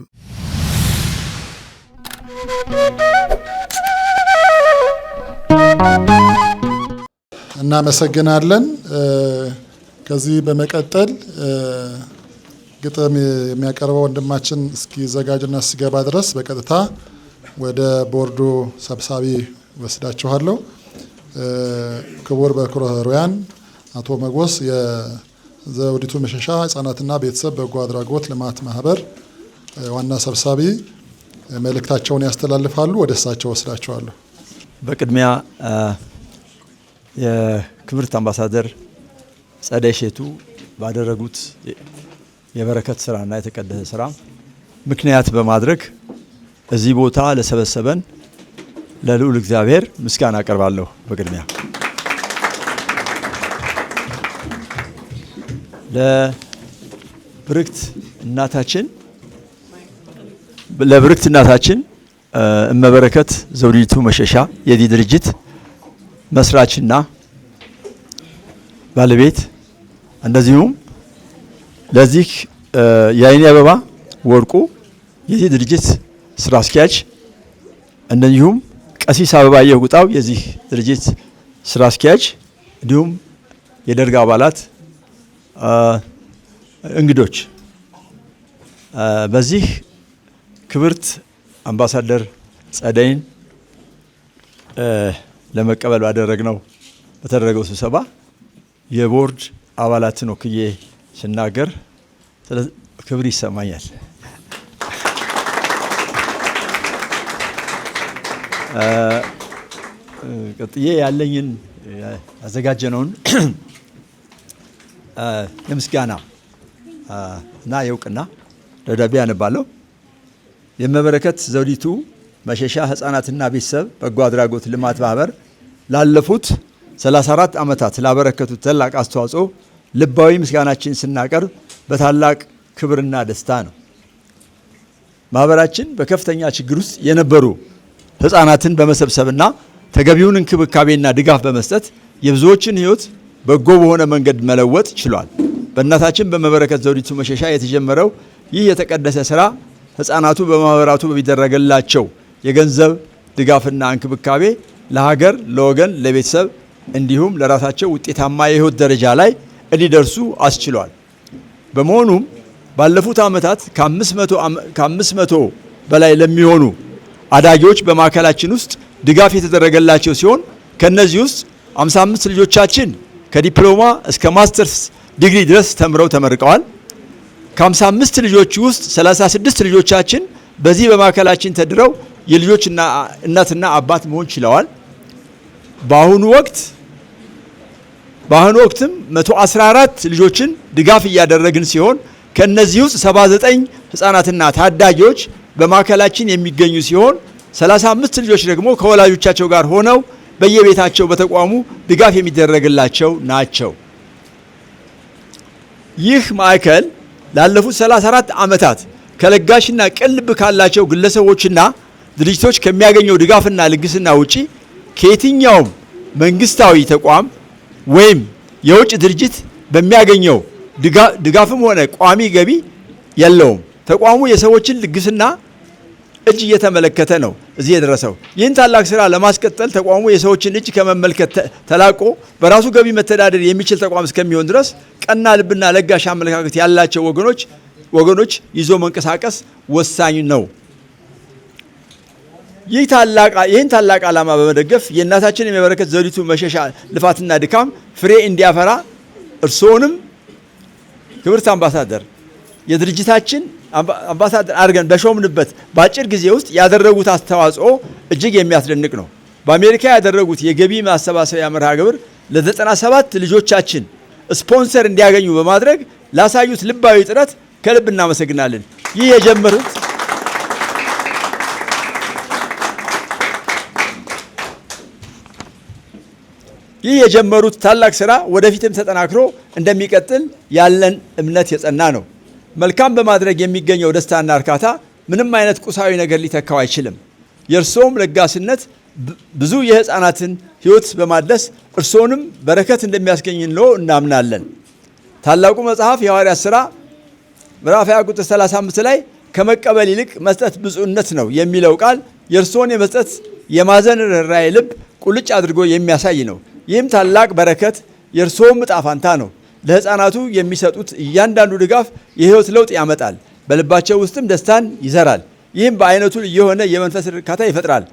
እናመሰግናለን። ከዚህ በመቀጠል ግጥም የሚያቀርበው ወንድማችን እስኪዘጋጅና እስኪገባ ድረስ በቀጥታ ወደ ቦርዱ ሰብሳቢ ወስዳችኋለሁ። ክቡር በኩረ ሕሩያን አቶ መጎስ የዘውዲቱ መሸሻ ሕፃናትና ቤተሰብ በጎ አድራጎት ልማት ማህበር ዋና ሰብሳቢ መልእክታቸውን ያስተላልፋሉ። ወደ እሳቸው ወስዳችኋለሁ። በቅድሚያ የክብርት አምባሳደር ጸደይ ሼቱ ባደረጉት የበረከት ስራና የተቀደሰ ስራ ምክንያት በማድረግ እዚህ ቦታ ለሰበሰበን ለልዑል እግዚአብሔር ምስጋና አቀርባለሁ። በቅድሚያ ለብርክት እናታችን እመበረከት ዘውዲቱ መሸሻ የዚህ ድርጅት መስራችና ባለቤት እንደዚሁም ለዚህ የአይኔ አበባ ወርቁ የዚህ ድርጅት ስራ አስኪያጅ እንደዚሁም ቀሲስ አበባየሁ ቁጣው የዚህ ድርጅት ስራ አስኪያጅ እንዲሁም የደርግ አባላት እንግዶች በዚህ ክብርት አምባሳደር ጸደይን ለመቀበል በተደረገው ስብሰባ የቦርድ አባላትን ወክዬ ስናገር ክብር ይሰማኛል። ቀጥዬ ያለኝን ያዘጋጀነውን የምስጋና እና የእውቅና ደብዳቤ አነባለሁ። የእመበረከት ዘውዲቱ መሸሻ ህፃናትና ቤተሰብ በጎ አድራጎት ልማት ማህበር ላለፉት 34 ዓመታት ላበረከቱት ታላቅ አስተዋጽኦ ልባዊ ምስጋናችን ስናቀርብ በታላቅ ክብርና ደስታ ነው። ማህበራችን በከፍተኛ ችግር ውስጥ የነበሩ ህፃናትን በመሰብሰብና ተገቢውን እንክብካቤና ድጋፍ በመስጠት የብዙዎችን ህይወት በጎ በሆነ መንገድ መለወጥ ችሏል። በእናታችን በእመበረከት ዘውዲቱ መሸሻ የተጀመረው ይህ የተቀደሰ ስራ ህፃናቱ በማህበራቱ በሚደረግላቸው የገንዘብ ድጋፍና እንክብካቤ ለሀገር፣ ለወገን፣ ለቤተሰብ እንዲሁም ለራሳቸው ውጤታማ የህይወት ደረጃ ላይ እንዲደርሱ አስችሏል። በመሆኑም ባለፉት ዓመታት ከ500 በላይ ለሚሆኑ አዳጊዎች በማዕከላችን ውስጥ ድጋፍ የተደረገላቸው ሲሆን ከነዚህ ውስጥ 55 ልጆቻችን ከዲፕሎማ እስከ ማስተርስ ዲግሪ ድረስ ተምረው ተመርቀዋል። ከ55 ልጆች ውስጥ 36 ልጆቻችን በዚህ በማዕከላችን ተድረው የልጆች እናትና አባት መሆን ችለዋል። በአሁኑ ወቅትም 114 ልጆችን ድጋፍ እያደረግን ሲሆን ከነዚህ ውስጥ 79 ህፃናትና ታዳጊዎች በማዕከላችን የሚገኙ ሲሆን 35 ልጆች ደግሞ ከወላጆቻቸው ጋር ሆነው በየቤታቸው በተቋሙ ድጋፍ የሚደረግላቸው ናቸው። ይህ ማዕከል ላለፉት 34 ዓመታት ከለጋሽና ቅን ልብ ካላቸው ግለሰቦችና ድርጅቶች ከሚያገኘው ድጋፍና ልግስና ውጪ ከየትኛውም መንግስታዊ ተቋም ወይም የውጭ ድርጅት በሚያገኘው ድጋፍም ሆነ ቋሚ ገቢ የለውም። ተቋሙ የሰዎችን ልግስና እጅ እየተመለከተ ነው እዚህ የደረሰው። ይህን ታላቅ ስራ ለማስቀጠል ተቋሙ የሰዎችን እጅ ከመመልከት ተላቆ በራሱ ገቢ መተዳደር የሚችል ተቋም እስከሚሆን ድረስ ቀና ልብና ለጋሽ አመለካከት ያላቸው ወገኖች ይዞ መንቀሳቀስ ወሳኝ ነው። ይህን ታላቅ ዓላማ በመደገፍ የእናታችን የእመበረከት ዘውዲቱ መሸሻ ልፋትና ድካም ፍሬ እንዲያፈራ እርስዎንም ክብርት አምባሳደር የድርጅታችን አምባሳደር አድርገን በሾምንበት በአጭር ጊዜ ውስጥ ያደረጉት አስተዋጽኦ እጅግ የሚያስደንቅ ነው። በአሜሪካ ያደረጉት የገቢ ማሰባሰቢያ መርሃ ግብር ለ97 ልጆቻችን ስፖንሰር እንዲያገኙ በማድረግ ላሳዩት ልባዊ ጥረት ከልብ እናመሰግናለን። ይህ የጀመሩት ታላቅ ስራ ወደፊትም ተጠናክሮ እንደሚቀጥል ያለን እምነት የጸና ነው። መልካም በማድረግ የሚገኘው ደስታና እርካታ ምንም አይነት ቁሳዊ ነገር ሊተካው አይችልም። የእርስዎም ለጋስነት ብዙ የህፃናትን ህይወት በማድረስ እርስዎንም በረከት እንደሚያስገኝልዎ እናምናለን። ታላቁ መጽሐፍ የሐዋርያት ሥራ ምዕራፍ 20 ቁጥር 35 ላይ ከመቀበል ይልቅ መስጠት ብፁዕነት ነው የሚለው ቃል የእርስዎን የመስጠት የማዘን ርኅራኄ ልብ ቁልጭ አድርጎ የሚያሳይ ነው። ይህም ታላቅ በረከት የእርስዎም ዕጣ ፈንታ ነው። ለህፃናቱ የሚሰጡት እያንዳንዱ ድጋፍ የህይወት ለውጥ ያመጣል፣ በልባቸው ውስጥም ደስታን ይዘራል። ይህም በአይነቱ የሆነ የመንፈስ እርካታ ይፈጥራል።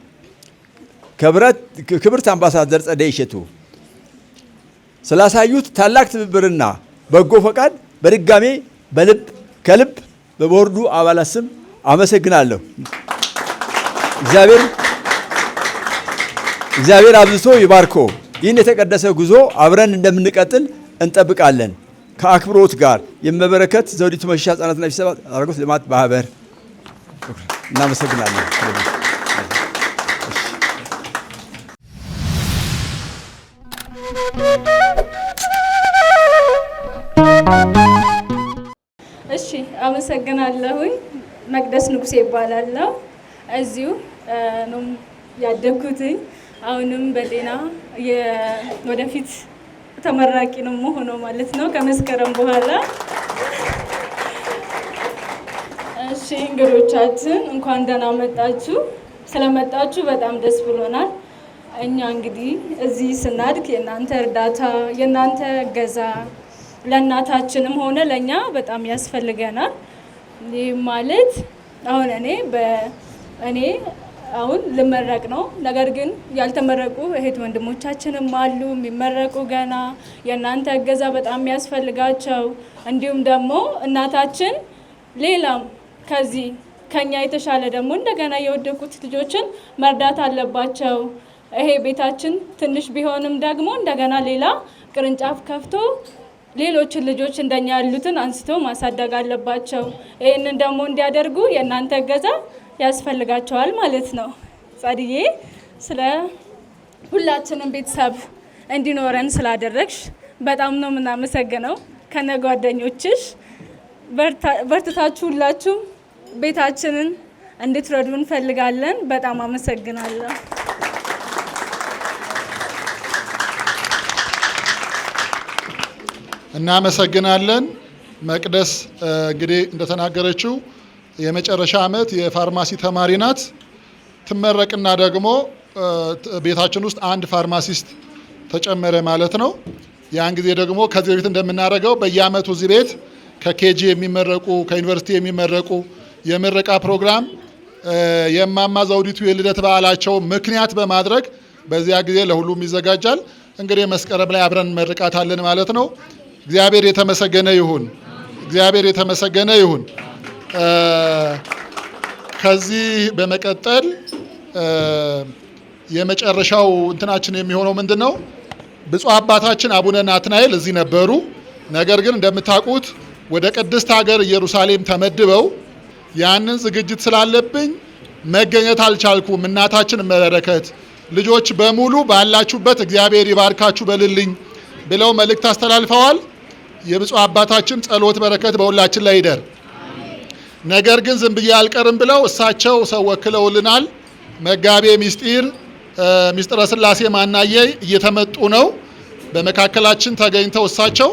ክብርት አምባሳደር ጸደይ እሸቱ ስላሳዩት ታላቅ ትብብርና በጎ ፈቃድ በድጋሜ ከልብ በቦርዱ አባላት ስም አመሰግናለሁ። እግዚአብሔር አብዝቶ ይባርኮ። ይህን የተቀደሰ ጉዞ አብረን እንደምንቀጥል እንጠብቃለን። ከአክብሮት ጋር የእመበረከት ዘውዲቱ መሸሻ ህፃናትና ቤተሰብ አድራጎት ልማት ማህበር እናመሰግናለን። እሺ አመሰግናለሁኝ። መቅደስ ንጉሴ ይባላለሁ። እዚሁ ነው ያደግኩትኝ። አሁንም በጤና ወደፊት ተመራቂ ነው መሆነው ማለት ነው ከመስከረም በኋላ። እሺ እንግዶቻችን እንኳን ደህና መጣችሁ። ስለመጣችሁ በጣም ደስ ብሎናል። እኛ እንግዲህ እዚህ ስናድግ የእናንተ እርዳታ የእናንተ እገዛ ለእናታችንም ሆነ ለእኛ በጣም ያስፈልገናል። ይህ ማለት አሁን እኔ አሁን ልመረቅ ነው። ነገር ግን ያልተመረቁ እህት ወንድሞቻችንም አሉ የሚመረቁ ገና የእናንተ እገዛ በጣም የሚያስፈልጋቸው፣ እንዲሁም ደግሞ እናታችን ሌላም ከዚህ ከኛ የተሻለ ደግሞ እንደገና የወደቁት ልጆችን መርዳት አለባቸው። ይሄ ቤታችን ትንሽ ቢሆንም ደግሞ እንደገና ሌላ ቅርንጫፍ ከፍቶ ሌሎችን ልጆች እንደኛ ያሉትን አንስቶ ማሳደግ አለባቸው። ይህንን ደግሞ እንዲያደርጉ የእናንተ እገዛ ያስፈልጋቸዋል ማለት ነው። ጸድዬ ስለ ሁላችንም ቤተሰብ እንዲኖረን ስላደረግሽ በጣም ነው የምናመሰግነው። ከነ ጓደኞችሽ በርትታችሁ ሁላችሁም ቤታችንን እንድትረዱ እንፈልጋለን። በጣም አመሰግናለሁ። እናመሰግናለን። መቅደስ እንግዲህ እንደተናገረችው የመጨረሻ ዓመት የፋርማሲ ተማሪ ናት። ትመረቅና ደግሞ ቤታችን ውስጥ አንድ ፋርማሲስት ተጨመረ ማለት ነው። ያን ጊዜ ደግሞ ከዚህ በፊት እንደምናደርገው በየዓመቱ እዚህ ቤት ከኬጂ የሚመረቁ ከዩኒቨርሲቲ የሚመረቁ የምረቃ ፕሮግራም የማማ ዘውዲቱ የልደት በዓላቸው ምክንያት በማድረግ በዚያ ጊዜ ለሁሉም ይዘጋጃል። እንግዲህ መስከረም ላይ አብረን እንመርቃታለን ማለት ነው። እግዚአብሔር የተመሰገነ ይሁን። እግዚአብሔር የተመሰገነ ይሁን። ከዚህ በመቀጠል የመጨረሻው እንትናችን የሚሆነው ምንድነው? ብፁዕ አባታችን አቡነ ናትናኤል እዚህ ነበሩ። ነገር ግን እንደምታውቁት ወደ ቅድስት ሀገር ኢየሩሳሌም ተመድበው ያንን ዝግጅት ስላለብኝ መገኘት አልቻልኩም። እናታችን መበረከት ልጆች በሙሉ ባላችሁበት እግዚአብሔር ይባርካችሁ በልልኝ ብለው መልእክት አስተላልፈዋል። የብፁዕ አባታችን ጸሎት በረከት በሁላችን ላይ ይደር። ነገር ግን ዝም ብዬ አልቀርም ብለው እሳቸው ሰው ወክለውልናል። መጋቤ ሚስጥረ ሥላሴ ማናየ እየተመጡ ነው። በመካከላችን ተገኝተው እሳቸው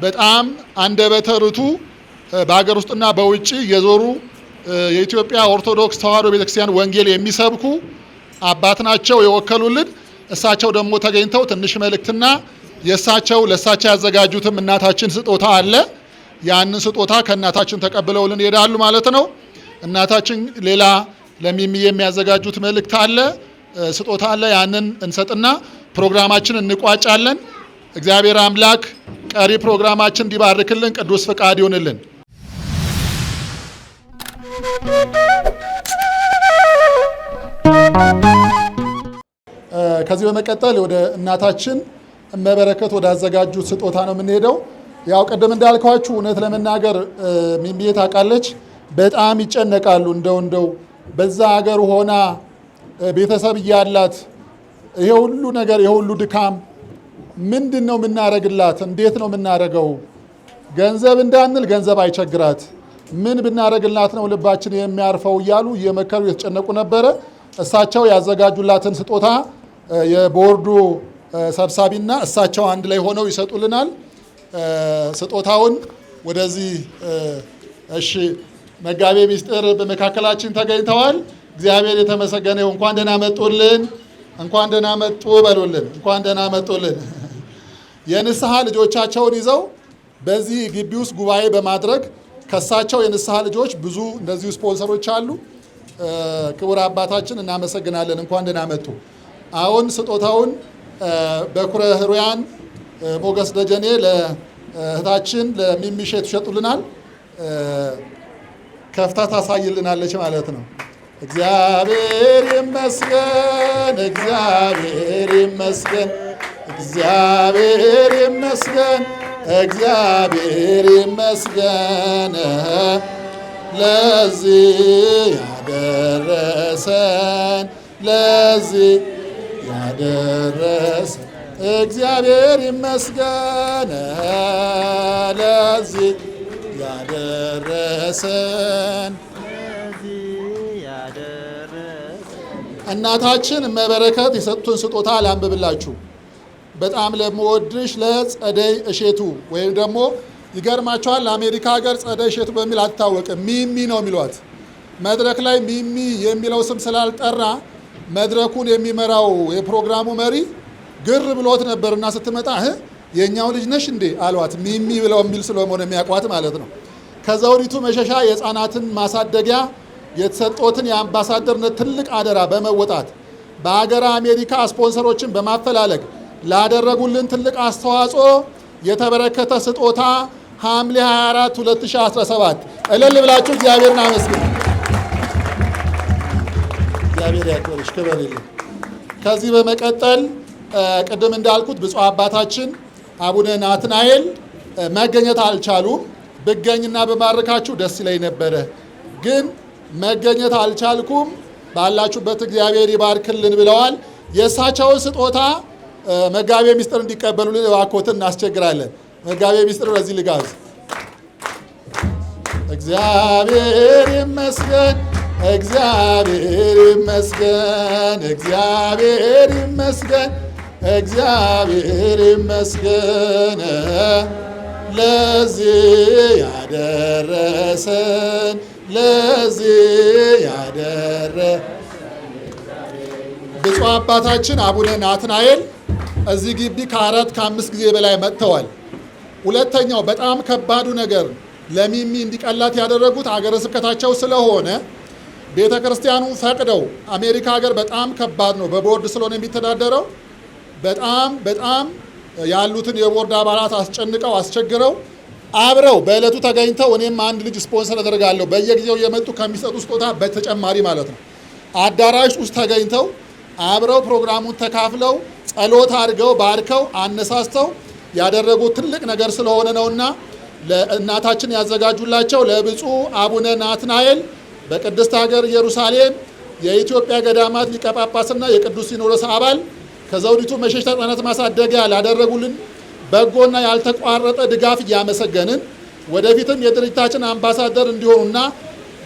በጣም አንደበተ ርቱዕ በሀገር ውስጥና በውጭ የዞሩ የኢትዮጵያ ኦርቶዶክስ ተዋሕዶ ቤተክርስቲያን ወንጌል የሚሰብኩ አባት ናቸው የወከሉልን። እሳቸው ደግሞ ተገኝተው ትንሽ መልእክትና ለእሳቸው ያዘጋጁትም እናታችን ስጦታ አለ። ያንን ስጦታ ከእናታችን ተቀብለውልን ይሄዳሉ ማለት ነው። እናታችን ሌላ ለሚሚ የሚያዘጋጁት መልእክት አለ፣ ስጦታ አለ። ያንን እንሰጥና ፕሮግራማችን እንቋጫለን። እግዚአብሔር አምላክ ቀሪ ፕሮግራማችን እንዲባርክልን ቅዱስ ፈቃድ ይሁንልን። ከዚህ በመቀጠል ወደ እናታችን እመበረከት ወዳዘጋጁት ስጦታ ነው የምንሄደው። ያው ቅድም እንዳልኳችሁ እውነት ለመናገር ሚሚዬ ታውቃለች፣ በጣም ይጨነቃሉ። እንደው በዛ ሀገር ሆና ቤተሰብ እያላት ይሄ ሁሉ ነገር ይሄ ሁሉ ድካም ምንድን ነው የምናረግላት? እንዴት ነው የምናረገው? ገንዘብ እንዳንል ገንዘብ አይቸግራት፣ ምን ብናረግላት ነው ልባችን የሚያርፈው እያሉ እየመከሩ የተጨነቁ ነበረ። እሳቸው ያዘጋጁላትን ስጦታ የቦርዱ ሰብሳቢና እሳቸው አንድ ላይ ሆነው ይሰጡልናል። ስጦታውን ወደዚህ እሺ፣ መጋቤ ሚስጥር በመካከላችን ተገኝተዋል። እግዚአብሔር የተመሰገነ ይሁን። እንኳን ደህና መጡልን፣ እንኳን ደህና መጡ በሉልን፣ እንኳን ደህና መጡልን። የንስሐ ልጆቻቸውን ይዘው በዚህ ግቢ ውስጥ ጉባኤ በማድረግ ከሳቸው የንስሐ ልጆች ብዙ እንደዚሁ ስፖንሰሮች አሉ። ክቡር አባታችን እናመሰግናለን። እንኳን ደህና መጡ። አሁን ስጦታውን በኩረ ሕሩያን ሞገስ ደጀኔ ለእህታችን ለሚሚሼት ይሸጡልናል። ከፍታ ታሳይልናለች ማለት ነው። እግዚአብሔር ይመስገን፣ እግዚአብሔር ይመስገን፣ እግዚአብሔር ይመስገን፣ እግዚአብሔር ይመስገን። ለዚህ ያደረሰን ለዚህ ያደረሰን እግዚአብሔር ይመስገን። ለዚህ ያደረሰን እናታችን እመበረከት የሰጡን ስጦታ ላንብብላችሁ። በጣም ለምወድሽ ለጸደይ እሼቱ ወይም ደግሞ ይገርማቸዋል፣ ለአሜሪካ ሀገር ጸደይ እሼቱ በሚል አትታወቅም፣ ሚሚ ነው የሚሏት። መድረክ ላይ ሚሚ የሚለው ስም ስላልጠራ መድረኩን የሚመራው የፕሮግራሙ መሪ ግር ብሎት ነበርና ስትመጣ የኛው ልጅ ነሽ እንዴ አሏት። ሚሚ ብለው የሚል ስለሆነ የሚያውቋት ማለት ነው። ከዘውዲቱ መሸሻ የህፃናትን ማሳደጊያ የተሰጦትን የአምባሳደርነት ትልቅ አደራ በመወጣት በሀገር አሜሪካ ስፖንሰሮችን በማፈላለግ ላደረጉልን ትልቅ አስተዋጽኦ የተበረከተ ስጦታ ሐምሌ 24 2017 እልል ብላችሁ እግዚአብሔርን አመስግኑ። እግዚአብሔር ያክብርሽ፣ ክብር ይልኝ። ከዚህ በመቀጠል ቅድም እንዳልኩት ብፁዕ አባታችን አቡነ ናትናኤል መገኘት አልቻሉም። ብገኝና በማርካችሁ ደስ ይለኝ ነበረ፣ ግን መገኘት አልቻልኩም። ባላችሁበት እግዚአብሔር ይባርክልን ብለዋል። የእሳቸውን ስጦታ መጋቤ ምስጢር እንዲቀበሉልን እባክዎትን እናስቸግራለን። መጋቤ ምስጢር በዚህ ልጋዝ። እግዚአብሔር ይመስገን፣ እግዚአብሔር ይመስገን፣ እግዚአብሔር ይመስገን፣ እግዚአብሔር ይመስገን ለዚህ ያደረሰን ለዚህ ያደረሰን። ብፁዕ አባታችን አቡነ ናትናኤል እዚህ ግቢ ከ4-5 ጊዜ በላይ መጥተዋል። ሁለተኛው በጣም ከባዱ ነገር ለሚሚ እንዲቀላት ያደረጉት ሀገረ ስብከታቸው ስለሆነ ቤተ ክርስቲያኑ ፈቅደው፣ አሜሪካ ሀገር በጣም ከባድ ነው፣ በቦርድ ስለሆነ የሚተዳደረው በጣም ያሉትን የቦርድ አባላት አስጨንቀው አስቸግረው አብረው በዕለቱ ተገኝተው እኔም አንድ ልጅ ስፖንሰር አደርጋለሁ በየጊዜው የመጡ ከሚሰጡ ስጦታ በተጨማሪ ማለት ነው አዳራሽ ውስጥ ተገኝተው አብረው ፕሮግራሙን ተካፍለው ጸሎት አድርገው ባርከው አነሳስተው ያደረጉት ትልቅ ነገር ስለሆነ ነውና ለእናታችን ያዘጋጁላቸው ለብፁዕ አቡነ ናትናኤል በቅድስት ሀገር ኢየሩሳሌም የኢትዮጵያ ገዳማት ሊቀ ጳጳስና የቅዱስ ሲኖዶስ አባል ከዘውዲቱ መሸሻ ሕፃናት ማሳደጊያ ላደረጉልን በጎና ያልተቋረጠ ድጋፍ እያመሰገንን ወደፊትም የድርጅታችን አምባሳደር እንዲሆኑና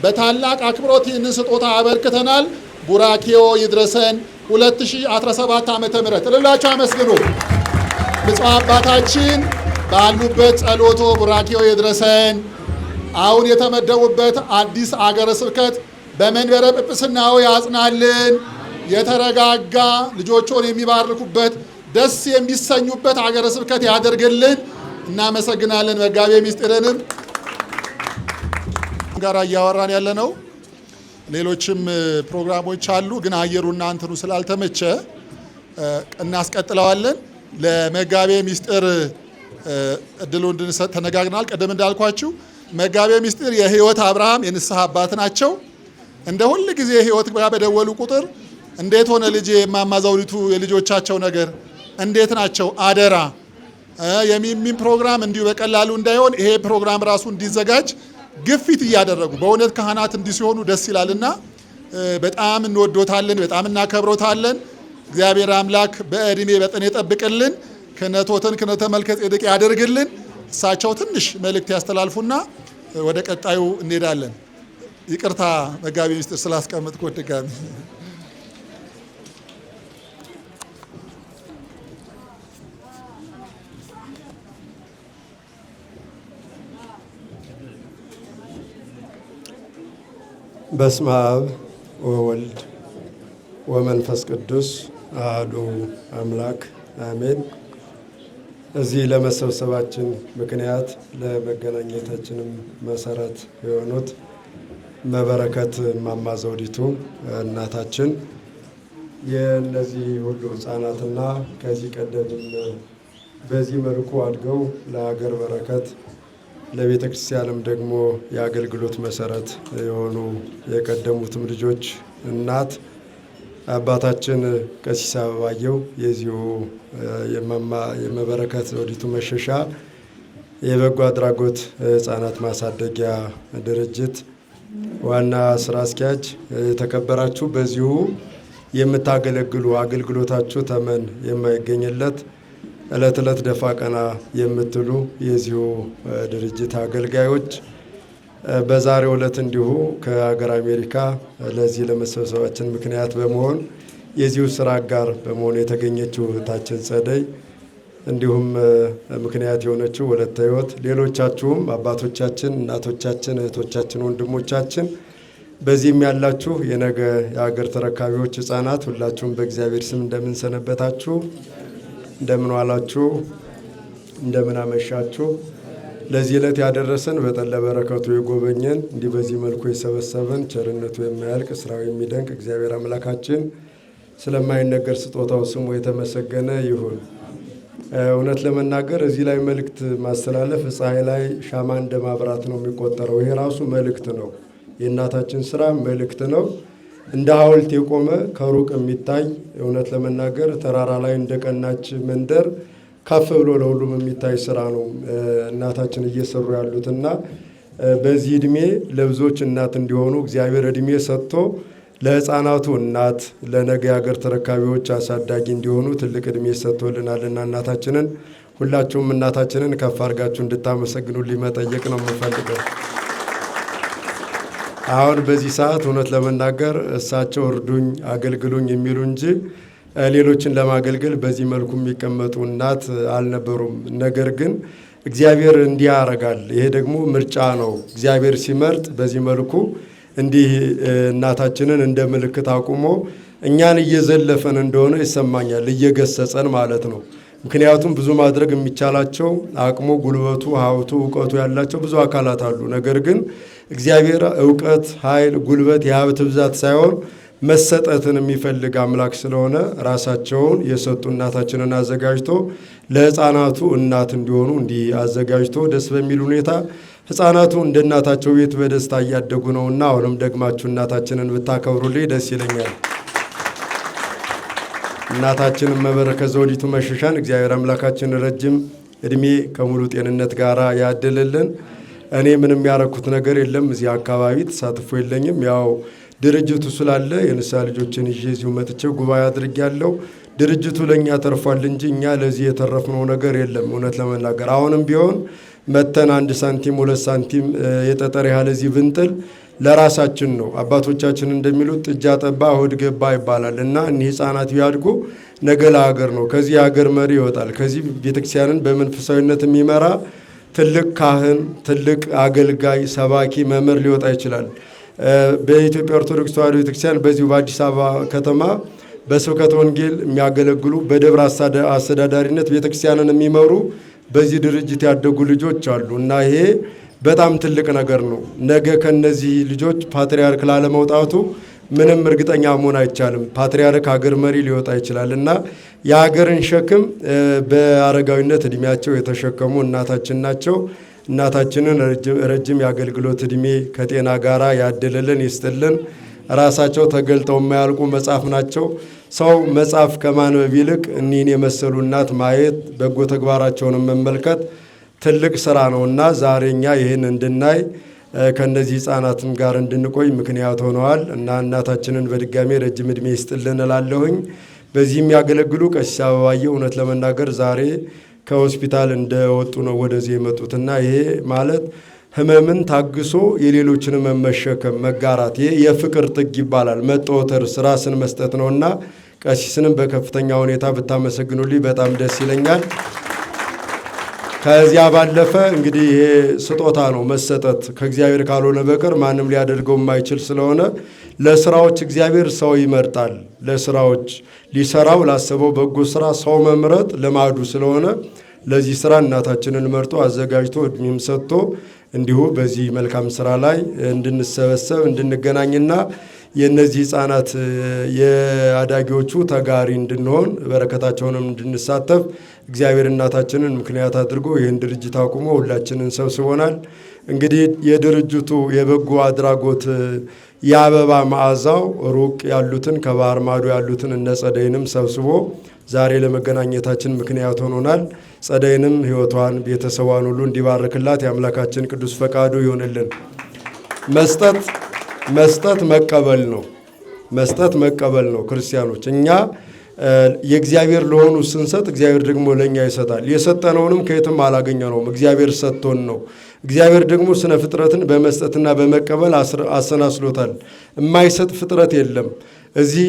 በታላቅ አክብሮት ይህንን ስጦታ አበርክተናል። ቡራኬዮ ይድረሰን። 2017 ዓመተ ምህረት እልላችሁ አመስግኑ። ብፁዕ አባታችን ባሉበት ጸሎቶ ቡራኬዮ ይድረሰን። አሁን የተመደቡበት አዲስ አገረ ስብከት በመንበረ ጵጵስናው ያጽናልን። የተረጋጋ ልጆቹን የሚባርኩበት ደስ የሚሰኙበት አገረ ስብከት ያደርግልን። እናመሰግናለን። መጋቤ ምስጢርንም ጋር እያወራን ያለ ነው። ሌሎችም ፕሮግራሞች አሉ፣ ግን አየሩና እንትኑ ስላልተመቸ እናስቀጥለዋለን። ለመጋቤ ምስጢር እድሉ እንድንሰጥ ተነጋግረናል። ቀደም እንዳልኳችሁ መጋቤ ምስጢር የህይወት አብርሃም የንስሐ አባት ናቸው። እንደ ሁል ጊዜ ህይወት በደወሉ ቁጥር እንዴት ሆነ ልጄ የማማ ዘውዲቱ የልጆቻቸው ነገር እንዴት ናቸው? አደራ የሚሚን ፕሮግራም እንዲሁ በቀላሉ እንዳይሆን ይሄ ፕሮግራም ራሱ እንዲዘጋጅ ግፊት እያደረጉ በእውነት ካህናት እንዲህ ሲሆኑ ደስ ይላልና በጣም እንወዶታለን፣ በጣም እናከብሮታለን። እግዚአብሔር አምላክ በእድሜ በጤና ይጠብቅልን፣ ክህነቶትን ክህነተ መልከ ጼዴቅ ያደርግልን። እሳቸው ትንሽ መልእክት ያስተላልፉና ወደ ቀጣዩ እንሄዳለን። ይቅርታ መጋቤ ምስጢር ስላስቀመጥኩት ድጋሚ። በስመ አብ ወወልድ ወመንፈስ ቅዱስ አሐዱ አምላክ አሜን። እዚህ ለመሰብሰባችን ምክንያት ለመገናኘታችንም መሰረት የሆኑት መበረከት እማማ ዘውዲቱ እናታችን የእነዚህ ሁሉ ሕፃናትና ከዚህ ቀደምም በዚህ መልኩ አድገው ለሀገር በረከት ለቤተ ክርስቲያንም ደግሞ የአገልግሎት መሰረት የሆኑ የቀደሙትም ልጆች እናት አባታችን ቀሲስ አበባየሁ የዚሁ የመበረከት ዘውዲቱ መሸሻ የበጎ አድራጎት ሕፃናት ማሳደጊያ ድርጅት ዋና ስራ አስኪያጅ፣ የተከበራችሁ በዚሁ የምታገለግሉ አገልግሎታችሁ ተመን የማይገኝለት ዕለት ዕለት ደፋ ቀና የምትሉ የዚሁ ድርጅት አገልጋዮች በዛሬው ዕለት እንዲሁ ከሀገር አሜሪካ ለዚህ ለመሰብሰባችን ምክንያት በመሆን የዚሁ ስራ አጋር በመሆን የተገኘችው እህታችን ጸደይ እንዲሁም ምክንያት የሆነችው ወለተ ሕይወት፣ ሌሎቻችሁም አባቶቻችን፣ እናቶቻችን፣ እህቶቻችን፣ ወንድሞቻችን በዚህም ያላችሁ የነገ የሀገር ተረካቢዎች ህፃናት ሁላችሁም በእግዚአብሔር ስም እንደምን ሰነበታችሁ? እንደምን ዋላችሁ? እንደምን አመሻችሁ? ለዚህ ዕለት ያደረሰን በጠለ በረከቱ የጎበኘን እንዲህ በዚህ መልኩ የሰበሰበን ቸርነቱ የማያልቅ ስራው የሚደንቅ እግዚአብሔር አምላካችን ስለማይነገር ስጦታው ስሙ የተመሰገነ ይሁን። እውነት ለመናገር እዚህ ላይ መልእክት ማስተላለፍ ፀሐይ ላይ ሻማ እንደማብራት ነው የሚቆጠረው። ይሄ ራሱ መልእክት ነው። የእናታችን ስራ መልእክት ነው። እንደ ሐውልት የቆመ ከሩቅ የሚታይ እውነት ለመናገር ተራራ ላይ እንደቀናች መንደር ከፍ ብሎ ለሁሉም የሚታይ ስራ ነው እናታችን እየሰሩ ያሉትና በዚህ እድሜ ለብዙዎች እናት እንዲሆኑ እግዚአብሔር እድሜ ሰጥቶ ለህፃናቱ እናት ለነገ የሀገር ተረካቢዎች አሳዳጊ እንዲሆኑ ትልቅ እድሜ ሰጥቶልናልና እናታችንን ሁላችሁም እናታችንን ከፍ አድርጋችሁ እንድታመሰግኑልኝ መጠየቅ ነው የምፈልገው። አሁን በዚህ ሰዓት እውነት ለመናገር እሳቸው እርዱኝ አገልግሉኝ የሚሉ እንጂ ሌሎችን ለማገልገል በዚህ መልኩ የሚቀመጡ እናት አልነበሩም። ነገር ግን እግዚአብሔር እንዲህ ያደርጋል። ይሄ ደግሞ ምርጫ ነው። እግዚአብሔር ሲመርጥ በዚህ መልኩ እንዲህ እናታችንን እንደ ምልክት አቁሞ እኛን እየዘለፈን እንደሆነ ይሰማኛል፣ እየገሰጸን ማለት ነው። ምክንያቱም ብዙ ማድረግ የሚቻላቸው አቅሙ፣ ጉልበቱ፣ ሀብቱ፣ እውቀቱ ያላቸው ብዙ አካላት አሉ። ነገር ግን እግዚአብሔር እውቀት፣ ኃይል፣ ጉልበት የሀብት ብዛት ሳይሆን መሰጠትን የሚፈልግ አምላክ ስለሆነ ራሳቸውን የሰጡ እናታችንን አዘጋጅቶ ለህፃናቱ እናት እንዲሆኑ እንዲህ አዘጋጅቶ ደስ በሚል ሁኔታ ህፃናቱ እንደ እናታቸው ቤት በደስታ እያደጉ ነውና አሁንም ደግማችሁ እናታችንን ብታከብሩልኝ ደስ ይለኛል። እናታችንን መበረከት ዘውዲቱ መሸሻን እግዚአብሔር አምላካችን ረጅም እድሜ ከሙሉ ጤንነት ጋር ያድልልን። እኔ ምንም ያረኩት ነገር የለም። እዚህ አካባቢ ተሳትፎ የለኝም። ያው ድርጅቱ ስላለ የንስሐ ልጆችን ይዤ እዚሁ መጥቼ ጉባኤ አድርጌያለሁ። ድርጅቱ ለእኛ ተርፏል እንጂ እኛ ለዚህ የተረፍነው ነገር የለም። እውነት ለመናገር አሁንም ቢሆን መተን 1 ሳንቲም 2 ሳንቲም የጠጠር ያህል እዚህ ብንጥል ለራሳችን ነው። አባቶቻችን እንደሚሉት ጥጃ ጠባ ሆድ ገባ ይባላል እና እኒህ ህፃናት ቢያድጉ ነገ ለሀገር ነው። ከዚህ የሀገር መሪ ይወጣል። ከዚህ ቤተክርስቲያንን በመንፈሳዊነት የሚመራ ትልቅ ካህን፣ ትልቅ አገልጋይ፣ ሰባኪ፣ መምህር ሊወጣ ይችላል። በኢትዮጵያ ኦርቶዶክስ ተዋሕዶ ቤተክርስቲያን በዚሁ በአዲስ አበባ ከተማ በስብከተ ወንጌል የሚያገለግሉ በደብረ አስተዳዳሪነት ቤተክርስቲያንን የሚመሩ በዚህ ድርጅት ያደጉ ልጆች አሉ እና ይሄ በጣም ትልቅ ነገር ነው። ነገ ከነዚህ ልጆች ፓትርያርክ ላለመውጣቱ ምንም እርግጠኛ መሆን አይቻልም። ፓትርያርክ ሀገር መሪ ሊወጣ ይችላል እና የሀገርን ሸክም በአረጋዊነት እድሜያቸው የተሸከሙ እናታችን ናቸው። እናታችንን ረጅም የአገልግሎት እድሜ ከጤና ጋራ ያድልልን ይስጥልን። ራሳቸው ተገልጠው የማያልቁ መጽሐፍ ናቸው። ሰው መጽሐፍ ከማንበብ ይልቅ እኒህን የመሰሉ እናት ማየት በጎ ተግባራቸውን መመልከት ትልቅ ስራ ነውና ዛሬ እኛ ይህን እንድናይ ከነዚህ ህፃናትም ጋር እንድንቆይ ምክንያት ሆነዋል እና እናታችንን በድጋሜ ረጅም እድሜ ይስጥልን እላለሁኝ። በዚህ የሚያገለግሉ ቀሲስ አበባዬ እውነት ለመናገር ዛሬ ከሆስፒታል እንደወጡ ነው ወደዚህ የመጡትና ይሄ ማለት ህመምን ታግሶ የሌሎችን መሸከም መጋራት፣ ይሄ የፍቅር ጥግ ይባላል። መጠወተር ራስን መስጠት ነውና ቀሲስንም በከፍተኛ ሁኔታ ብታመሰግኑልኝ በጣም ደስ ይለኛል። ከዚያ ባለፈ እንግዲህ ይሄ ስጦታ ነው መሰጠት ከእግዚአብሔር ካልሆነ በቀር ማንም ሊያደርገው የማይችል ስለሆነ ለስራዎች እግዚአብሔር ሰው ይመርጣል። ለስራዎች ሊሰራው ላሰበው በጎ ስራ ሰው መምረጥ ልማዱ ስለሆነ ለዚህ ስራ እናታችንን መርጦ አዘጋጅቶ እድሜም ሰጥቶ እንዲሁ በዚህ መልካም ስራ ላይ እንድንሰበሰብ እንድንገናኝና የነዚህ ህፃናት የአዳጊዎቹ ተጋሪ እንድንሆን በረከታቸውንም እንድንሳተፍ እግዚአብሔር እናታችንን ምክንያት አድርጎ ይህን ድርጅት አቁሞ ሁላችንን ሰብስቦናል። እንግዲህ የድርጅቱ የበጎ አድራጎት የአበባ መዓዛው ሩቅ ያሉትን ከባህር ማዶ ያሉትን እነ ጸደይንም ሰብስቦ ዛሬ ለመገናኘታችን ምክንያት ሆኖናል። ጸደይንም ህይወቷን ቤተሰቧን ሁሉ እንዲባርክላት የአምላካችን ቅዱስ ፈቃዱ ይሆንልን። መስጠት መቀበል ነው። መስጠት መቀበል ነው። ክርስቲያኖች እኛ የእግዚአብሔር ለሆኑ ስንሰጥ እግዚአብሔር ደግሞ ለኛ ይሰጣል። የሰጠነውንም ከየትም አላገኘነውም፣ እግዚአብሔር ሰጥቶን ነው። እግዚአብሔር ደግሞ ስነ ፍጥረትን በመስጠትና በመቀበል አሰናስሎታል። የማይሰጥ ፍጥረት የለም። እዚህ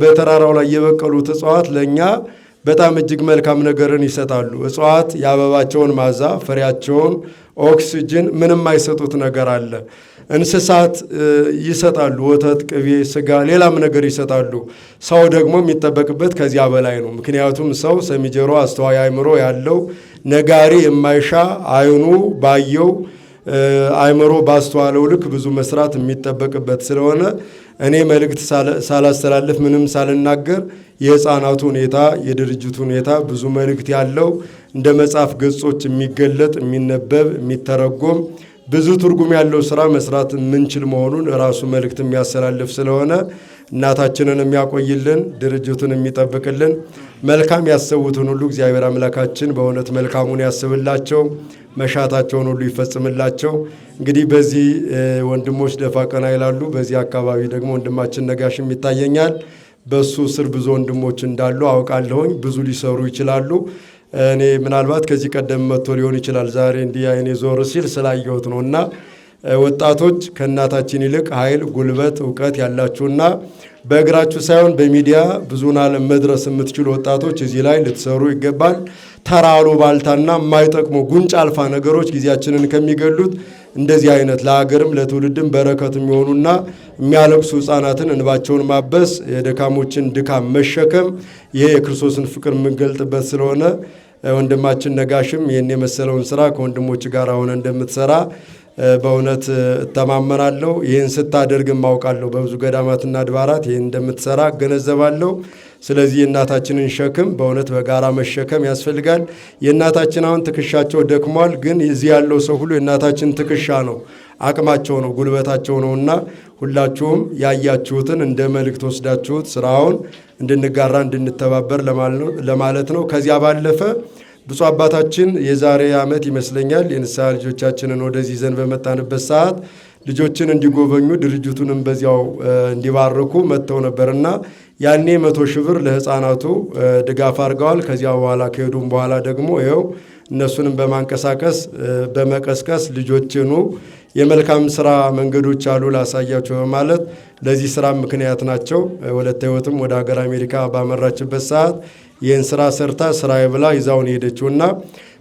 በተራራው ላይ የበቀሉት እጽዋት ለኛ በጣም እጅግ መልካም ነገርን ይሰጣሉ። እጽዋት የአበባቸውን ማዛ፣ ፍሬያቸውን፣ ኦክስጅን ምንም የማይሰጡት ነገር አለ። እንስሳት ይሰጣሉ፣ ወተት፣ ቅቤ፣ ስጋ፣ ሌላም ነገር ይሰጣሉ። ሰው ደግሞ የሚጠበቅበት ከዚያ በላይ ነው። ምክንያቱም ሰው ሰሚ ጆሮ፣ አስተዋይ አእምሮ ያለው ነጋሪ የማይሻ አይኑ ባየው አእምሮ ባስተዋለው ልክ ብዙ መስራት የሚጠበቅበት ስለሆነ እኔ መልእክት ሳላስተላልፍ ምንም ሳልናገር የሕፃናቱ ሁኔታ የድርጅቱ ሁኔታ ብዙ መልእክት ያለው እንደ መጽሐፍ ገጾች የሚገለጥ የሚነበብ የሚተረጎም ብዙ ትርጉም ያለው ስራ መስራት የምንችል መሆኑን ራሱ መልእክት የሚያስተላልፍ ስለሆነ እናታችንን የሚያቆይልን ድርጅቱን የሚጠብቅልን መልካም ያሰቡትን ሁሉ እግዚአብሔር አምላካችን በእውነት መልካሙን ያስብላቸው፣ መሻታቸውን ሁሉ ይፈጽምላቸው። እንግዲህ በዚህ ወንድሞች ደፋ ቀና ይላሉ። በዚህ አካባቢ ደግሞ ወንድማችን ነጋሽም ይታየኛል። በሱ ስር ብዙ ወንድሞች እንዳሉ አውቃለሁኝ። ብዙ ሊሰሩ ይችላሉ። እኔ ምናልባት ከዚህ ቀደም መጥቶ ሊሆን ይችላል። ዛሬ እንዲህ አይኔ ዞር ሲል ስላየሁት ነው። እና ወጣቶች ከእናታችን ይልቅ ኃይል፣ ጉልበት፣ እውቀት ያላችሁና በእግራችሁ ሳይሆን በሚዲያ ብዙን ዓለም መድረስ የምትችሉ ወጣቶች እዚህ ላይ ልትሰሩ ይገባል። ተራሎ ባልታና የማይጠቅሙ ጉንጭ አልፋ ነገሮች ጊዜያችንን ከሚገሉት እንደዚህ አይነት ለሀገርም ለትውልድም በረከት የሚሆኑና የሚያለቅሱ ሕፃናትን እንባቸውን ማበስ፣ የደካሞችን ድካም መሸከም ይሄ የክርስቶስን ፍቅር የምንገልጥበት ስለሆነ ወንድማችን ነጋሽም ይህን የመሰለውን ስራ ከወንድሞች ጋር ሆነ እንደምትሰራ በእውነት እተማመናለሁ። ይህን ስታደርግም አውቃለሁ። በብዙ ገዳማትና አድባራት ይህን እንደምትሰራ እገነዘባለሁ። ስለዚህ የእናታችንን ሸክም በእውነት በጋራ መሸከም ያስፈልጋል። የእናታችን አሁን ትከሻቸው ደክሟል፣ ግን እዚህ ያለው ሰው ሁሉ የእናታችን ትከሻ ነው፣ አቅማቸው ነው፣ ጉልበታቸው ነውና ሁላችሁም ያያችሁትን እንደ መልእክት ወስዳችሁት ስራውን እንድንጋራ እንድንተባበር ለማለት ነው። ከዚያ ባለፈ ብፁዕ አባታችን የዛሬ ዓመት ይመስለኛል የንስሐ ልጆቻችንን ወደዚህ ይዘን በመጣንበት ሰዓት ልጆችን እንዲጎበኙ ድርጅቱንም በዚያው እንዲባርኩ መጥተው ነበርና ያኔ 100 ሺህ ብር ለሕፃናቱ ድጋፍ አድርገዋል። ከዚያ በኋላ ከሄዱም በኋላ ደግሞ ይኸው እነሱንም በማንቀሳቀስ በመቀስቀስ ልጆችኑ የመልካም ስራ መንገዶች አሉ ላሳያቸው በማለት ለዚህ ስራ ምክንያት ናቸው። ወለተ ሕይወትም ወደ ሀገር አሜሪካ ባመራችበት ሰዓት ይህን ስራ ሰርታ ስራዬ ብላ ይዛውን ሄደችውና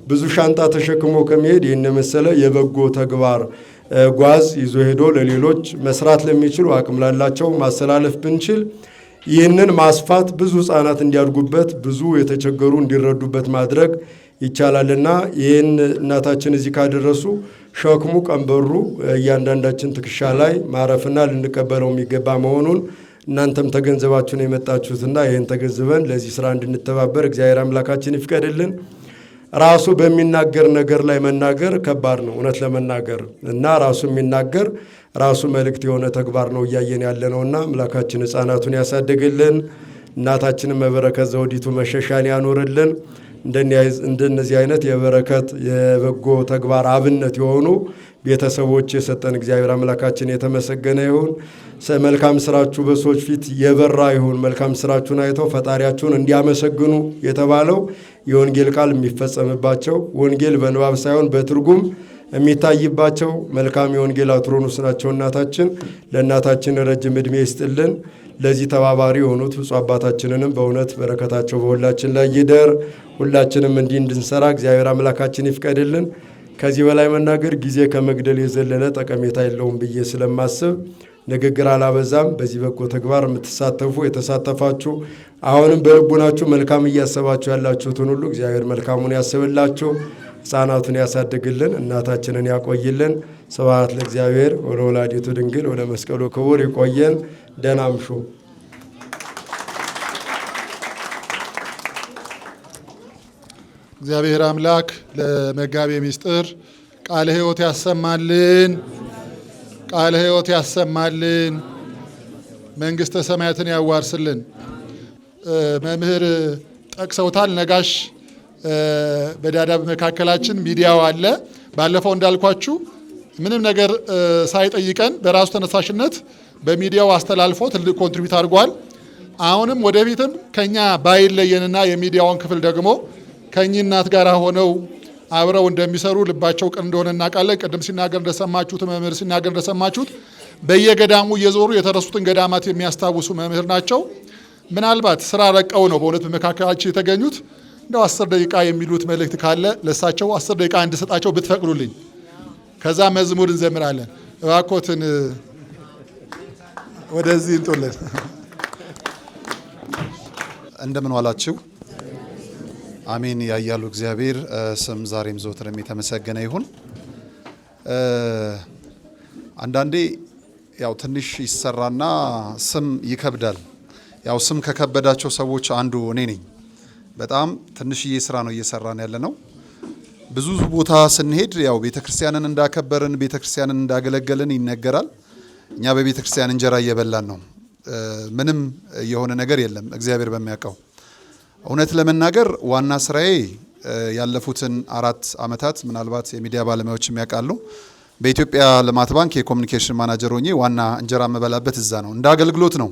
ብዙ ሻንጣ ተሸክሞ ከመሄድ ይህን መሰለ የበጎ ተግባር ጓዝ ይዞ ሄዶ ለሌሎች መስራት ለሚችሉ አቅም ላላቸው ማስተላለፍ ብንችል ይህንን ማስፋት ብዙ ህፃናት እንዲያድጉበት ብዙ የተቸገሩ እንዲረዱበት ማድረግ ይቻላልና ይህን እናታችን እዚህ ካደረሱ ሸክሙ ቀንበሩ እያንዳንዳችን ትከሻ ላይ ማረፍና ልንቀበለው የሚገባ መሆኑን እናንተም ተገንዘባችሁን የመጣችሁትና ይህን ተገንዝበን ለዚህ ስራ እንድንተባበር እግዚአብሔር አምላካችን ይፍቀድልን። ራሱ በሚናገር ነገር ላይ መናገር ከባድ ነው እውነት ለመናገር እና ራሱ የሚናገር ራሱ መልእክት የሆነ ተግባር ነው እያየን ያለነውና አምላካችን ህፃናቱን ያሳድግልን። እናታችንን መበረከት ዘውዲቱ መሸሻን ያኖርልን። እንደነዚህ አይነት የበረከት የበጎ ተግባር አብነት የሆኑ ቤተሰቦች የሰጠን እግዚአብሔር አምላካችን የተመሰገነ ይሁን። መልካም ስራችሁ በሰዎች ፊት የበራ ይሁን። መልካም ስራችሁን አይተው ፈጣሪያችሁን እንዲያመሰግኑ የተባለው የወንጌል ቃል የሚፈጸምባቸው ወንጌል በንባብ ሳይሆን በትርጉም የሚታይባቸው መልካም የወንጌል አትሮኑስ ናቸው። እናታችን ለእናታችን ረጅም ዕድሜ ይስጥልን። ለዚህ ተባባሪ የሆኑት ብፁዕ አባታችንንም በእውነት በረከታቸው በሁላችን ላይ ይደር። ሁላችንም እንዲህ እንድንሰራ እግዚአብሔር አምላካችን ይፍቀድልን። ከዚህ በላይ መናገር ጊዜ ከመግደል የዘለለ ጠቀሜታ የለውም ብዬ ስለማስብ ንግግር አላበዛም። በዚህ በጎ ተግባር የምትሳተፉ የተሳተፋችሁ አሁንም በልቡናችሁ መልካም እያሰባችሁ ያላችሁትን ሁሉ እግዚአብሔር መልካሙን ያስብላችሁ፣ ሕፃናቱን ያሳድግልን፣ እናታችንን ያቆይልን። ስብሐት ለእግዚአብሔር ወለወላዲቱ ድንግል ወለመስቀሉ ክቡር። ይቆየን። ደህና እምሹ። እግዚአብሔር አምላክ ለመጋቤ ምስጢር ቃለ ሕይወት ያሰማልን፣ ቃለ ሕይወት ያሰማልን፣ መንግሥተ ሰማያትን ያዋርስልን። መምህር ጠቅሰውታል። ነጋሽ በዳዳ መካከላችን ሚዲያው አለ። ባለፈው እንዳልኳችሁ ምንም ነገር ሳይጠይቀን በራሱ ተነሳሽነት በሚዲያው አስተላልፎ ትልቅ ኮንትሪቢዩት አድርጓል። አሁንም ወደፊትም ከኛ ባይለየንና የሚዲያውን ክፍል ደግሞ ከኚህ እናት ጋር ሆነው አብረው እንደሚሰሩ ልባቸው ቅን እንደሆነ እናውቃለን። ቅድም ሲናገር እንደሰማችሁት መምህር ሲናገር እንደሰማችሁት በየገዳሙ እየዞሩ የተረሱትን ገዳማት የሚያስታውሱ መምህር ናቸው። ምናልባት ስራ ረቀው ነው በእውነት በመካከላችን የተገኙት። እንደው 10 ደቂቃ የሚሉት መልእክት ካለ ለሳቸው 10 ደቂቃ እንድሰጣቸው ብትፈቅዱልኝ፣ ከዛ መዝሙር እንዘምራለን። እባክዎትን ወደዚህ እንጦለን። እንደምን ዋላችሁ? አሜን። ያያሉ እግዚአብሔር ስም ዛሬም ዘወትርም የተመሰገነ ይሁን። አንዳንዴ ያው ትንሽ ይሰራና ስም ይከብዳል። ያው ስም ከከበዳቸው ሰዎች አንዱ እኔ ነኝ። በጣም ትንሽዬ ስራ ነው እየሰራን ያለ ነው። ብዙ ቦታ ስንሄድ ያው ቤተክርስቲያንን እንዳከበርን ቤተክርስቲያንን እንዳገለገልን ይነገራል። እኛ በቤተክርስቲያን እንጀራ እየበላን ነው። ምንም የሆነ ነገር የለም እግዚአብሔር በሚያውቀው። እውነት ለመናገር ዋና ስራዬ ያለፉትን 4 ዓመታት ምናልባት የሚዲያ ባለሙያዎች የሚያውቃሉ፣ በኢትዮጵያ ልማት ባንክ የኮሚኒኬሽን ማናጀር ሆኜ ዋና እንጀራ የምበላበት እዛ ነው። እንደ አገልግሎት ነው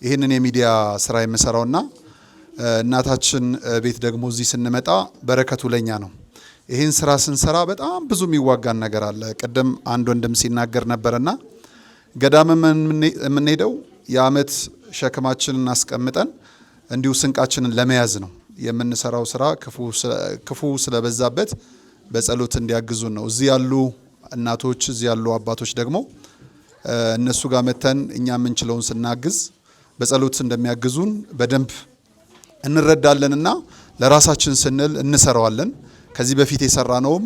ይህንን የሚዲያ ስራ የምሰራውና እናታችን ቤት ደግሞ እዚህ ስንመጣ በረከቱ ለኛ ነው። ይህን ስራ ስንሰራ በጣም ብዙ የሚዋጋን ነገር አለ። ቅድም አንድ ወንድም ሲናገር ነበርና ገዳም የምንሄደው የአመት ሸክማችንን አስቀምጠን እንዲሁ ስንቃችንን ለመያዝ ነው። የምንሰራው ስራ ክፉ ስለበዛበት በጸሎት እንዲያግዙን ነው። እዚህ ያሉ እናቶች እዚህ ያሉ አባቶች ደግሞ እነሱ ጋር መተን እኛ የምንችለውን ስናግዝ በጸሎት እንደሚያግዙን በደንብ እንረዳለንና ለራሳችን ስንል እንሰራዋለን። ከዚህ በፊት የሰራነውም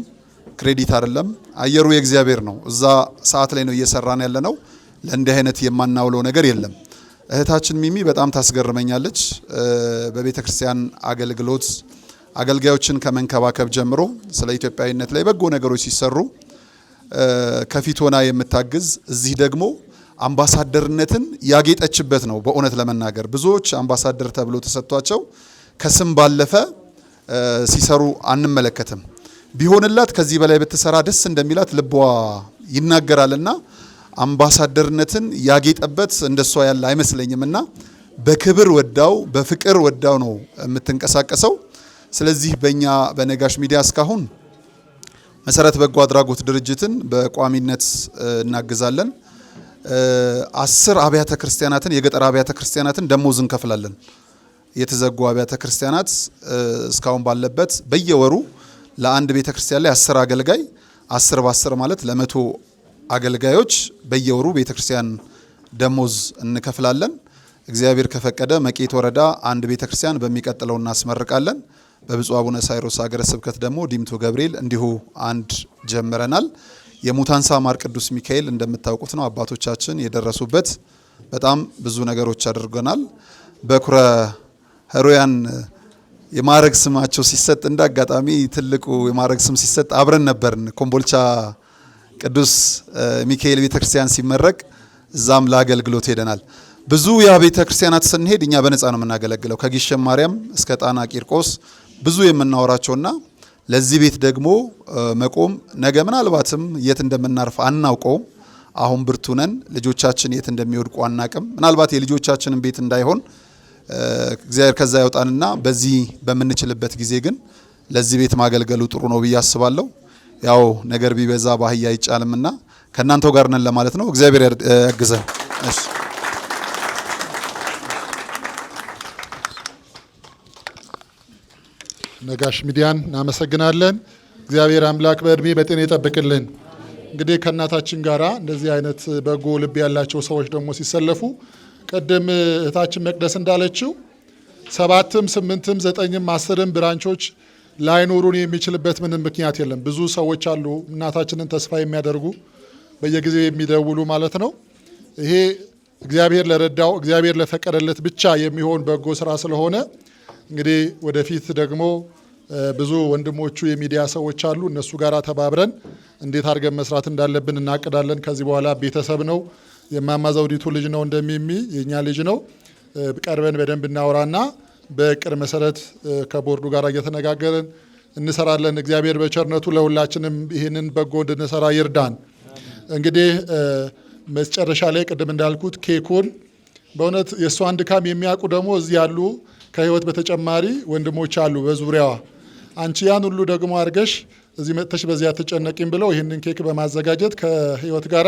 ክሬዲት አይደለም፣ አየሩ የእግዚአብሔር ነው። እዛ ሰዓት ላይ ነው እየሰራን ያለነው። ለእንዲህ አይነት የማናውለው ነገር የለም። እህታችን ሚሚ በጣም ታስገርመኛለች። በቤተ ክርስቲያን አገልግሎት አገልጋዮችን ከመንከባከብ ጀምሮ ስለ ኢትዮጵያዊነት ላይ በጎ ነገሮች ሲሰሩ ከፊት ሆና የምታግዝ፣ እዚህ ደግሞ አምባሳደርነትን ያጌጠችበት ነው። በእውነት ለመናገር ብዙዎች አምባሳደር ተብሎ ተሰጥቷቸው ከስም ባለፈ ሲሰሩ አንመለከትም። ቢሆንላት ከዚህ በላይ ብትሰራ ደስ እንደሚላት ልቧ ይናገራልና አምባሳደርነትን ያጌጠበት እንደሷ ያለ አይመስለኝምና በክብር ወዳው በፍቅር ወዳው ነው የምትንቀሳቀሰው። ስለዚህ በእኛ በነጋሽ ሚዲያ እስካሁን መሰረት በጎ አድራጎት ድርጅትን በቋሚነት እናግዛለን። 10 አብያተ ክርስቲያናትን የገጠር አብያተ ክርስቲያናትን ደሞዝ እንከፍላለን። የተዘጉ አብያተ ክርስቲያናት እስካሁን ባለበት በየወሩ ለአንድ ቤተ ክርስቲያን ላይ 10 አገልጋይ 10 በ10 ማለት ለ100 አገልጋዮች በየወሩ ቤተ ክርስቲያን ደሞዝ እንከፍላለን። እግዚአብሔር ከፈቀደ መቄት ወረዳ አንድ ቤተ ክርስቲያን በሚቀጥለው እናስመርቃለን። በብፁዕ አቡነ ሳይሮስ ሀገረ ስብከት ደግሞ ዲምቱ ገብርኤል እንዲሁ አንድ ጀምረናል። የሙታንሳ ማር ቅዱስ ሚካኤል እንደምታውቁት ነው አባቶቻችን የደረሱበት በጣም ብዙ ነገሮች አድርገናል። በኩረ ህሩያን የማረግ ስማቸው ሲሰጥ እንዳጋጣሚ ትልቁ የማረግ ስም ሲሰጥ አብረን ነበርን። ኮምቦልቻ ቅዱስ ሚካኤል ቤተክርስቲያን ሲመረቅ እዛም ለአገልግሎት ሄደናል። ብዙ የቤተ ክርስቲያናት ስንሄድ እኛ በነፃ ነው የምናገለግለው። ከጊሸን ማርያም እስከ ጣና ቂርቆስ ብዙ የምናወራቸውና ለዚህ ቤት ደግሞ መቆም ነገ ምናልባትም የት እንደምናርፍ አናውቀውም። አሁን ብርቱ ነን። ልጆቻችን የት እንደሚወድቁ አናቅም። ምናልባት የልጆቻችንን ቤት እንዳይሆን እግዚአብሔር ከዛ ያውጣንና በዚህ በምንችልበት ጊዜ ግን ለዚህ ቤት ማገልገሉ ጥሩ ነው ብዬ አስባለሁ። ያው ነገር ቢበዛ ባህያ አይጫልምና ከናንተው ጋር ነን ለማለት ነው። እግዚአብሔር ያግዘን። እሺ ነጋሽ ሚዲያን እናመሰግናለን። እግዚአብሔር አምላክ በእድሜ በጤና ይጠብቅልን። እንግዲህ ከእናታችን ጋራ እንደዚህ አይነት በጎ ልብ ያላቸው ሰዎች ደግሞ ሲሰለፉ ቀደም እህታችን መቅደስ እንዳለችው 7ም 8ም 9ም 10ም ብራንቾች ላይኖሩን የሚችልበት ምንም ምክንያት የለም። ብዙ ሰዎች አሉ እናታችንን ተስፋ የሚያደርጉ በየጊዜው የሚደውሉ ማለት ነው። ይሄ እግዚአብሔር ለረዳው እግዚአብሔር ለፈቀደለት ብቻ የሚሆን በጎ ስራ ስለሆነ እንግዲህ ወደፊት ደግሞ ብዙ ወንድሞቹ የሚዲያ ሰዎች አሉ። እነሱ ጋር ተባብረን እንዴት አድርገን መስራት እንዳለብን እናቅዳለን። ከዚህ በኋላ ቤተሰብ ነው። የማማ ዘውዲቱ ልጅ ነው፣ እንደሚሚ የኛ ልጅ ነው። ቀርበን በደንብ እናወራና በቅር መሰረት ከቦርዱ ጋር እየተነጋገርን እንሰራለን። እግዚአብሔር በቸርነቱ ለሁላችንም ይህንን በጎ እንድንሰራ ይርዳን። እንግዲህ መጨረሻ ላይ ቅድም እንዳልኩት ኬኩን በእውነት የእሷን ድካም የሚያውቁ ደግሞ እዚህ ያሉ ከህይወት በተጨማሪ ወንድሞች አሉ በዙሪያዋ። አንቺ ያን ሁሉ ደግሞ አድርገሽ እዚህ መጥተሽ በዚያ ተጨነቂም ብለው ይህንን ኬክ በማዘጋጀት ከህይወት ጋራ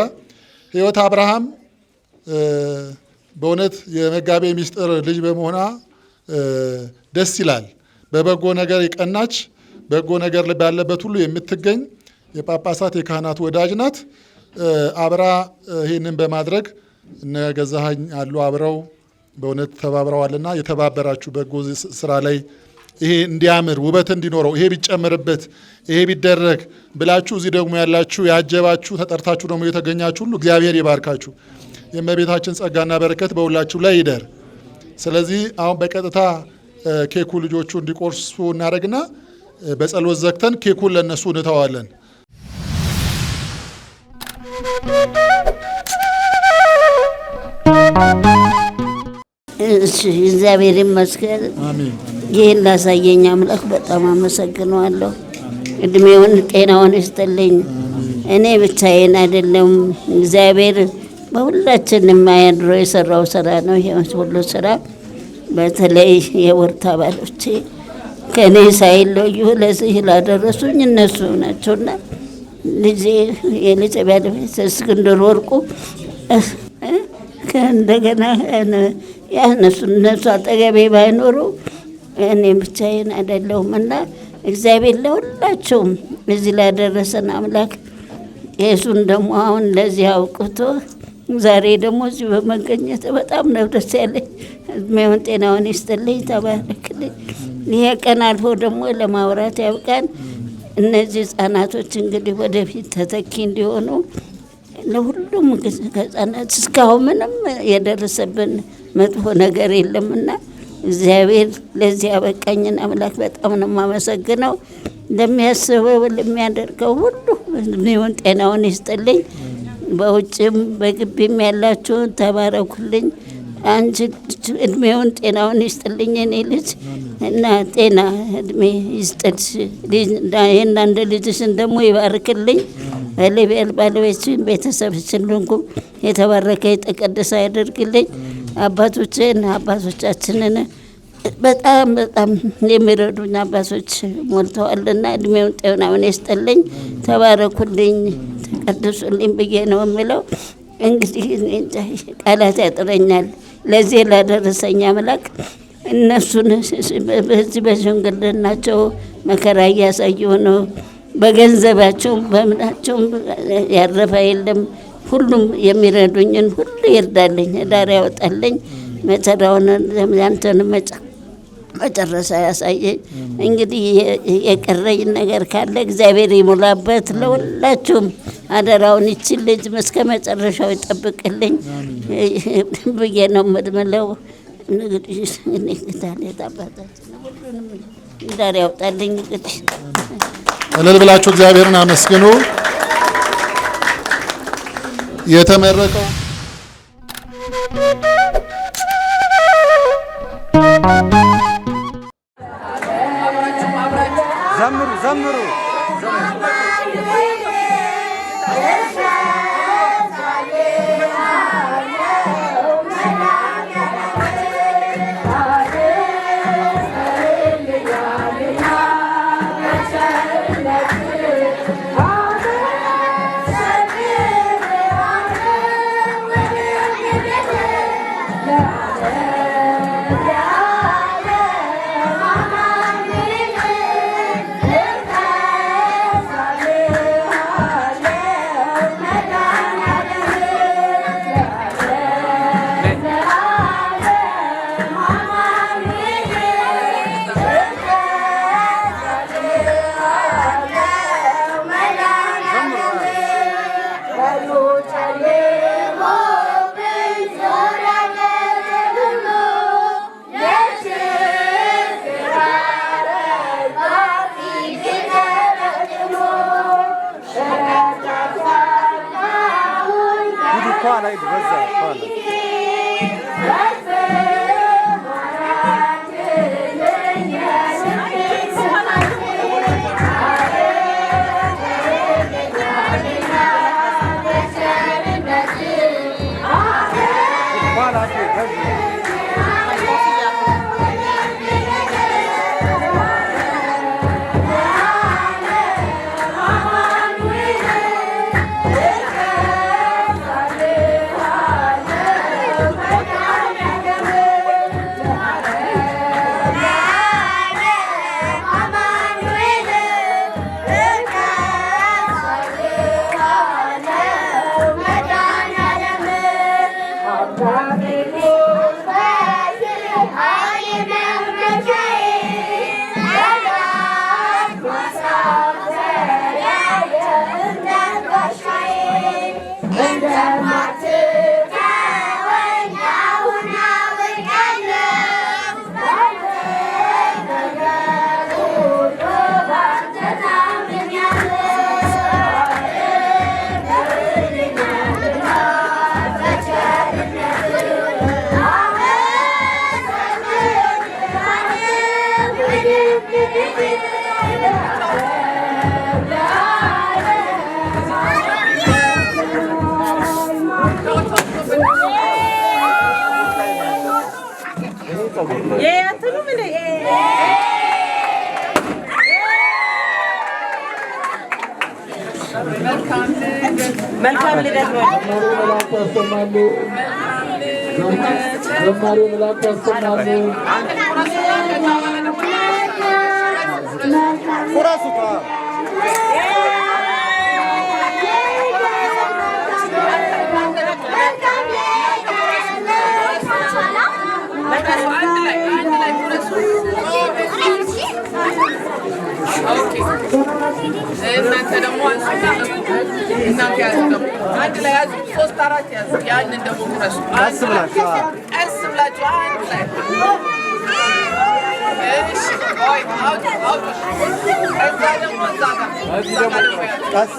ህይወት አብርሃም በእውነት የመጋቤ ምስጢር ልጅ በመሆኗ ደስ ይላል። በበጎ ነገር የቀናች በጎ ነገር ባለበት ሁሉ የምትገኝ የጳጳሳት የካህናት ወዳጅ ናት። አብራ ይህንን በማድረግ እነ ገዛኸኝ አሉ አብረው በእውነት ተባብረዋልና የተባበራችሁ በጎ ስራ ላይ ይሄ እንዲያምር ውበት እንዲኖረው ይሄ ቢጨመርበት ይሄ ቢደረግ ብላችሁ እዚህ ደግሞ ያላችሁ ያጀባችሁ ተጠርታችሁ ደግሞ የተገኛችሁ ሁሉ እግዚአብሔር ይባርካችሁ። የእመቤታችን ጸጋና በረከት በሁላችሁ ላይ ይደር። ስለዚህ አሁን በቀጥታ ኬኩ ልጆቹ እንዲቆርሱ እናደርግና በጸሎት ዘግተን ኬኩን ለነሱ እንተዋለን። እሺ እግዚአብሔር ይመስገን። አሜን። ይህን ላሳየኝ አምላክ በጣም አመሰግነዋለሁ። እድሜውን ጤናውን ይስጥልኝ። እኔ ብቻዬን አይደለም፣ እግዚአብሔር በሁላችንም አያድሮ የሰራው ስራ ነው። ይሄ ሁሉ ስራ በተለይ የወርታ አባሎቼ ከእኔ ሳይለዩ ለዚህ ላደረሱኝ እነሱ ናቸውና ልጄ የልጄ ባለቤት እስክንድር ወርቁ እንደገና እነሱ አጠገቤ ባይኖሩ እኔ ብቻዬን አይደለሁም እና እግዚአብሔር ለሁላቸውም እዚህ ላደረሰን አምላክ የሱን ደግሞ አሁን ለዚህ አውቅቶ ዛሬ ደግሞ እዚህ በመገኘት በጣም ነው ደስ ያለኝ። እድሜውን ጤናውን ይስጥልኝ፣ ተባረክልኝ። ይሄ ቀን አልፎ ደግሞ ለማውራት ያብቃን። እነዚህ ህጻናቶች እንግዲህ ወደፊት ተተኪ እንዲሆኑ ለሁሉም ህጻናት እስካሁን ምንም የደረሰብን መጥፎ ነገር የለምና እግዚአብሔር ለዚህ ያበቃኝን አምላክ በጣም ነው የማመሰግነው። ለሚያስበው ለሚያደርገው ሁሉ እድሜውን ጤናውን ይስጥልኝ። በውጭም በግቢም ያላችሁን ተባረኩልኝ። አንቺ እድሜውን ጤናውን ይስጥልኝ እኔ ልጅ እና ጤና እድሜ ይስጥልሽ። የእናንተ ልጅሽን ደግሞ ይባርክልኝ። ባለቤትሽን ቤተሰብሽን ሁሉ የተባረከ የተቀደሰ ያደርግልኝ። አባቶቻችንን በጣም በጣም የሚረዱኝ አባቶች ሞልተዋልና እድሜውን ጤናውን ይስጥልኝ። ተባረኩልኝ፣ ተቀድሱልኝ ብዬ ነው የምለው። እንግዲህ ቃላት ያጥረኛል። ለዚህ ላደረሰኝ አምላክ እነሱን በዚህ በሽምግልናቸው መከራ እያሳዩ ነው። በገንዘባቸውም በምናቸውም ያረፈ የለም። ሁሉም የሚረዱኝን ሁሉ ይርዳልኝ፣ ዳር ያወጣልኝ። መጨረሻውን ያንተን መጨረሻ ያሳየኝ። እንግዲህ የቀረኝ ነገር ካለ እግዚአብሔር ይሙላበት። ለሁላችሁም አደራውን ይችል ልጅ እስከ መጨረሻው ይጠብቅልኝ ብዬ ነው የምለው። እንግዲህ ዳር ያውጣልኝ። እንግዲህ እልል ብላችሁ እግዚአብሔርን አመስግኑ። የተመረቀው ዘምሩ ዘምሩ መልካም ልደት ነው። ዘማሪ መላክ ያሰማሉ። እናንተ ደግሞ እናንተ ያዙ ደግሞ አንድ ላይ ያዙ 3 4 ያዙ ያንን ደግሞ ቁረሱ ቀስ ብላችሁ አንድ ላይ እሺ ቆይ አውጥ እዛ ደግሞ እዛ ጋር ቀስ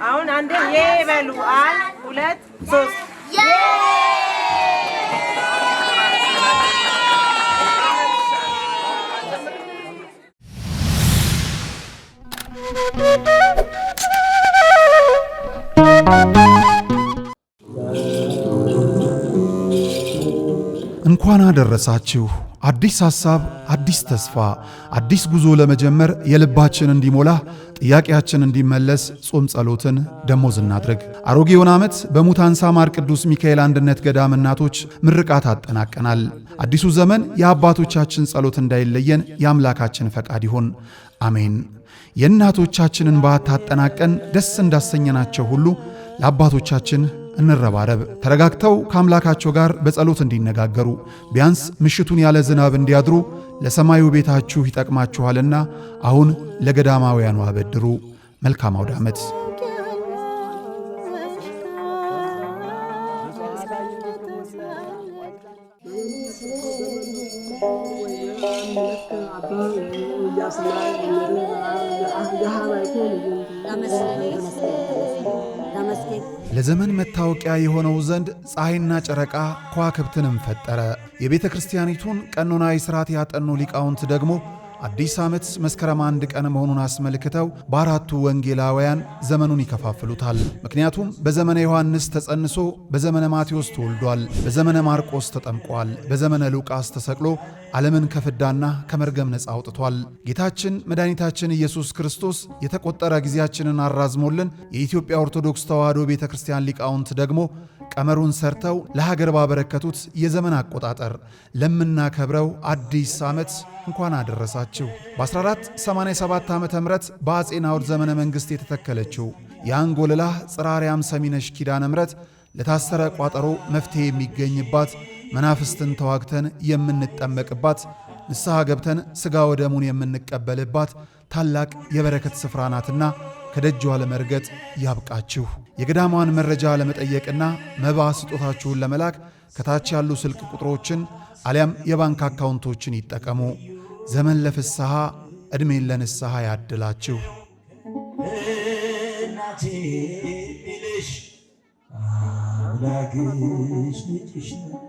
አሁን አንዴ የበሉ 1 2 3 እንኳን አደረሳችሁ። አዲስ ሐሳብ፣ አዲስ ተስፋ፣ አዲስ ጉዞ ለመጀመር የልባችን እንዲሞላ ጥያቄያችን እንዲመለስ ጾም ጸሎትን ደሞዝ እናድርግ። አሮጌውን ዓመት በሙታንሳ ማር ቅዱስ ሚካኤል አንድነት ገዳም እናቶች ምርቃት አጠናቀናል። አዲሱ ዘመን የአባቶቻችን ጸሎት እንዳይለየን የአምላካችን ፈቃድ ይሁን፣ አሜን። የእናቶቻችንን በዓት አጠናቀን ደስ እንዳሰኘናቸው ሁሉ ለአባቶቻችን እንረባረብ። ተረጋግተው ከአምላካቸው ጋር በጸሎት እንዲነጋገሩ ቢያንስ ምሽቱን ያለ ዝናብ እንዲያድሩ ለሰማዩ ቤታችሁ ይጠቅማችኋልና አሁን ለገዳማውያኑ አበድሩ። መልካም አውደ ዓመት። ለዘመን መታወቂያ የሆነው ዘንድ ፀሐይና ጨረቃ ከዋክብትንም ፈጠረ። የቤተ ክርስቲያኒቱን ቀኖናዊ ሥርዓት ያጠኑ ሊቃውንት ደግሞ አዲስ ዓመት መስከረም 1 ቀን መሆኑን አስመልክተው በአራቱ ወንጌላውያን ዘመኑን ይከፋፍሉታል። ምክንያቱም በዘመነ ዮሐንስ ተጸንሶ በዘመነ ማቴዎስ ተወልዷል፣ በዘመነ ማርቆስ ተጠምቋል፣ በዘመነ ሉቃስ ተሰቅሎ ዓለምን ከፍዳና ከመርገም ነፃ አውጥቷል። ጌታችን መድኃኒታችን ኢየሱስ ክርስቶስ የተቆጠረ ጊዜያችንን አራዝሞልን የኢትዮጵያ ኦርቶዶክስ ተዋሕዶ ቤተ ክርስቲያን ሊቃውንት ደግሞ ቀመሩን ሰርተው ለሀገር ባበረከቱት የዘመን አቆጣጠር ለምናከብረው አዲስ ዓመት እንኳን አደረሳችሁ። በ1487 ዓ.ም በአፄ ናዖድ ዘመነ መንግሥት የተተከለችው የአንጎልላህ ጽራርያም ሰሚነሽ ኪዳነ ምሕረት ለታሰረ ቋጠሮ መፍትሄ የሚገኝባት፣ መናፍስትን ተዋግተን የምንጠመቅባት፣ ንስሐ ገብተን ሥጋ ወደሙን የምንቀበልባት ታላቅ የበረከት ስፍራ ናትና ከደጇ ለመርገጥ ያብቃችሁ። የገዳሟን መረጃ ለመጠየቅና መባ ስጦታችሁን ለመላክ ከታች ያሉ ስልክ ቁጥሮችን አሊያም የባንክ አካውንቶችን ይጠቀሙ። ዘመን ለፍስሐ ዕድሜን ለንስሐ ያድላችሁ። እናቴ ልሽ አምላክሽ ልጅሽ ነው።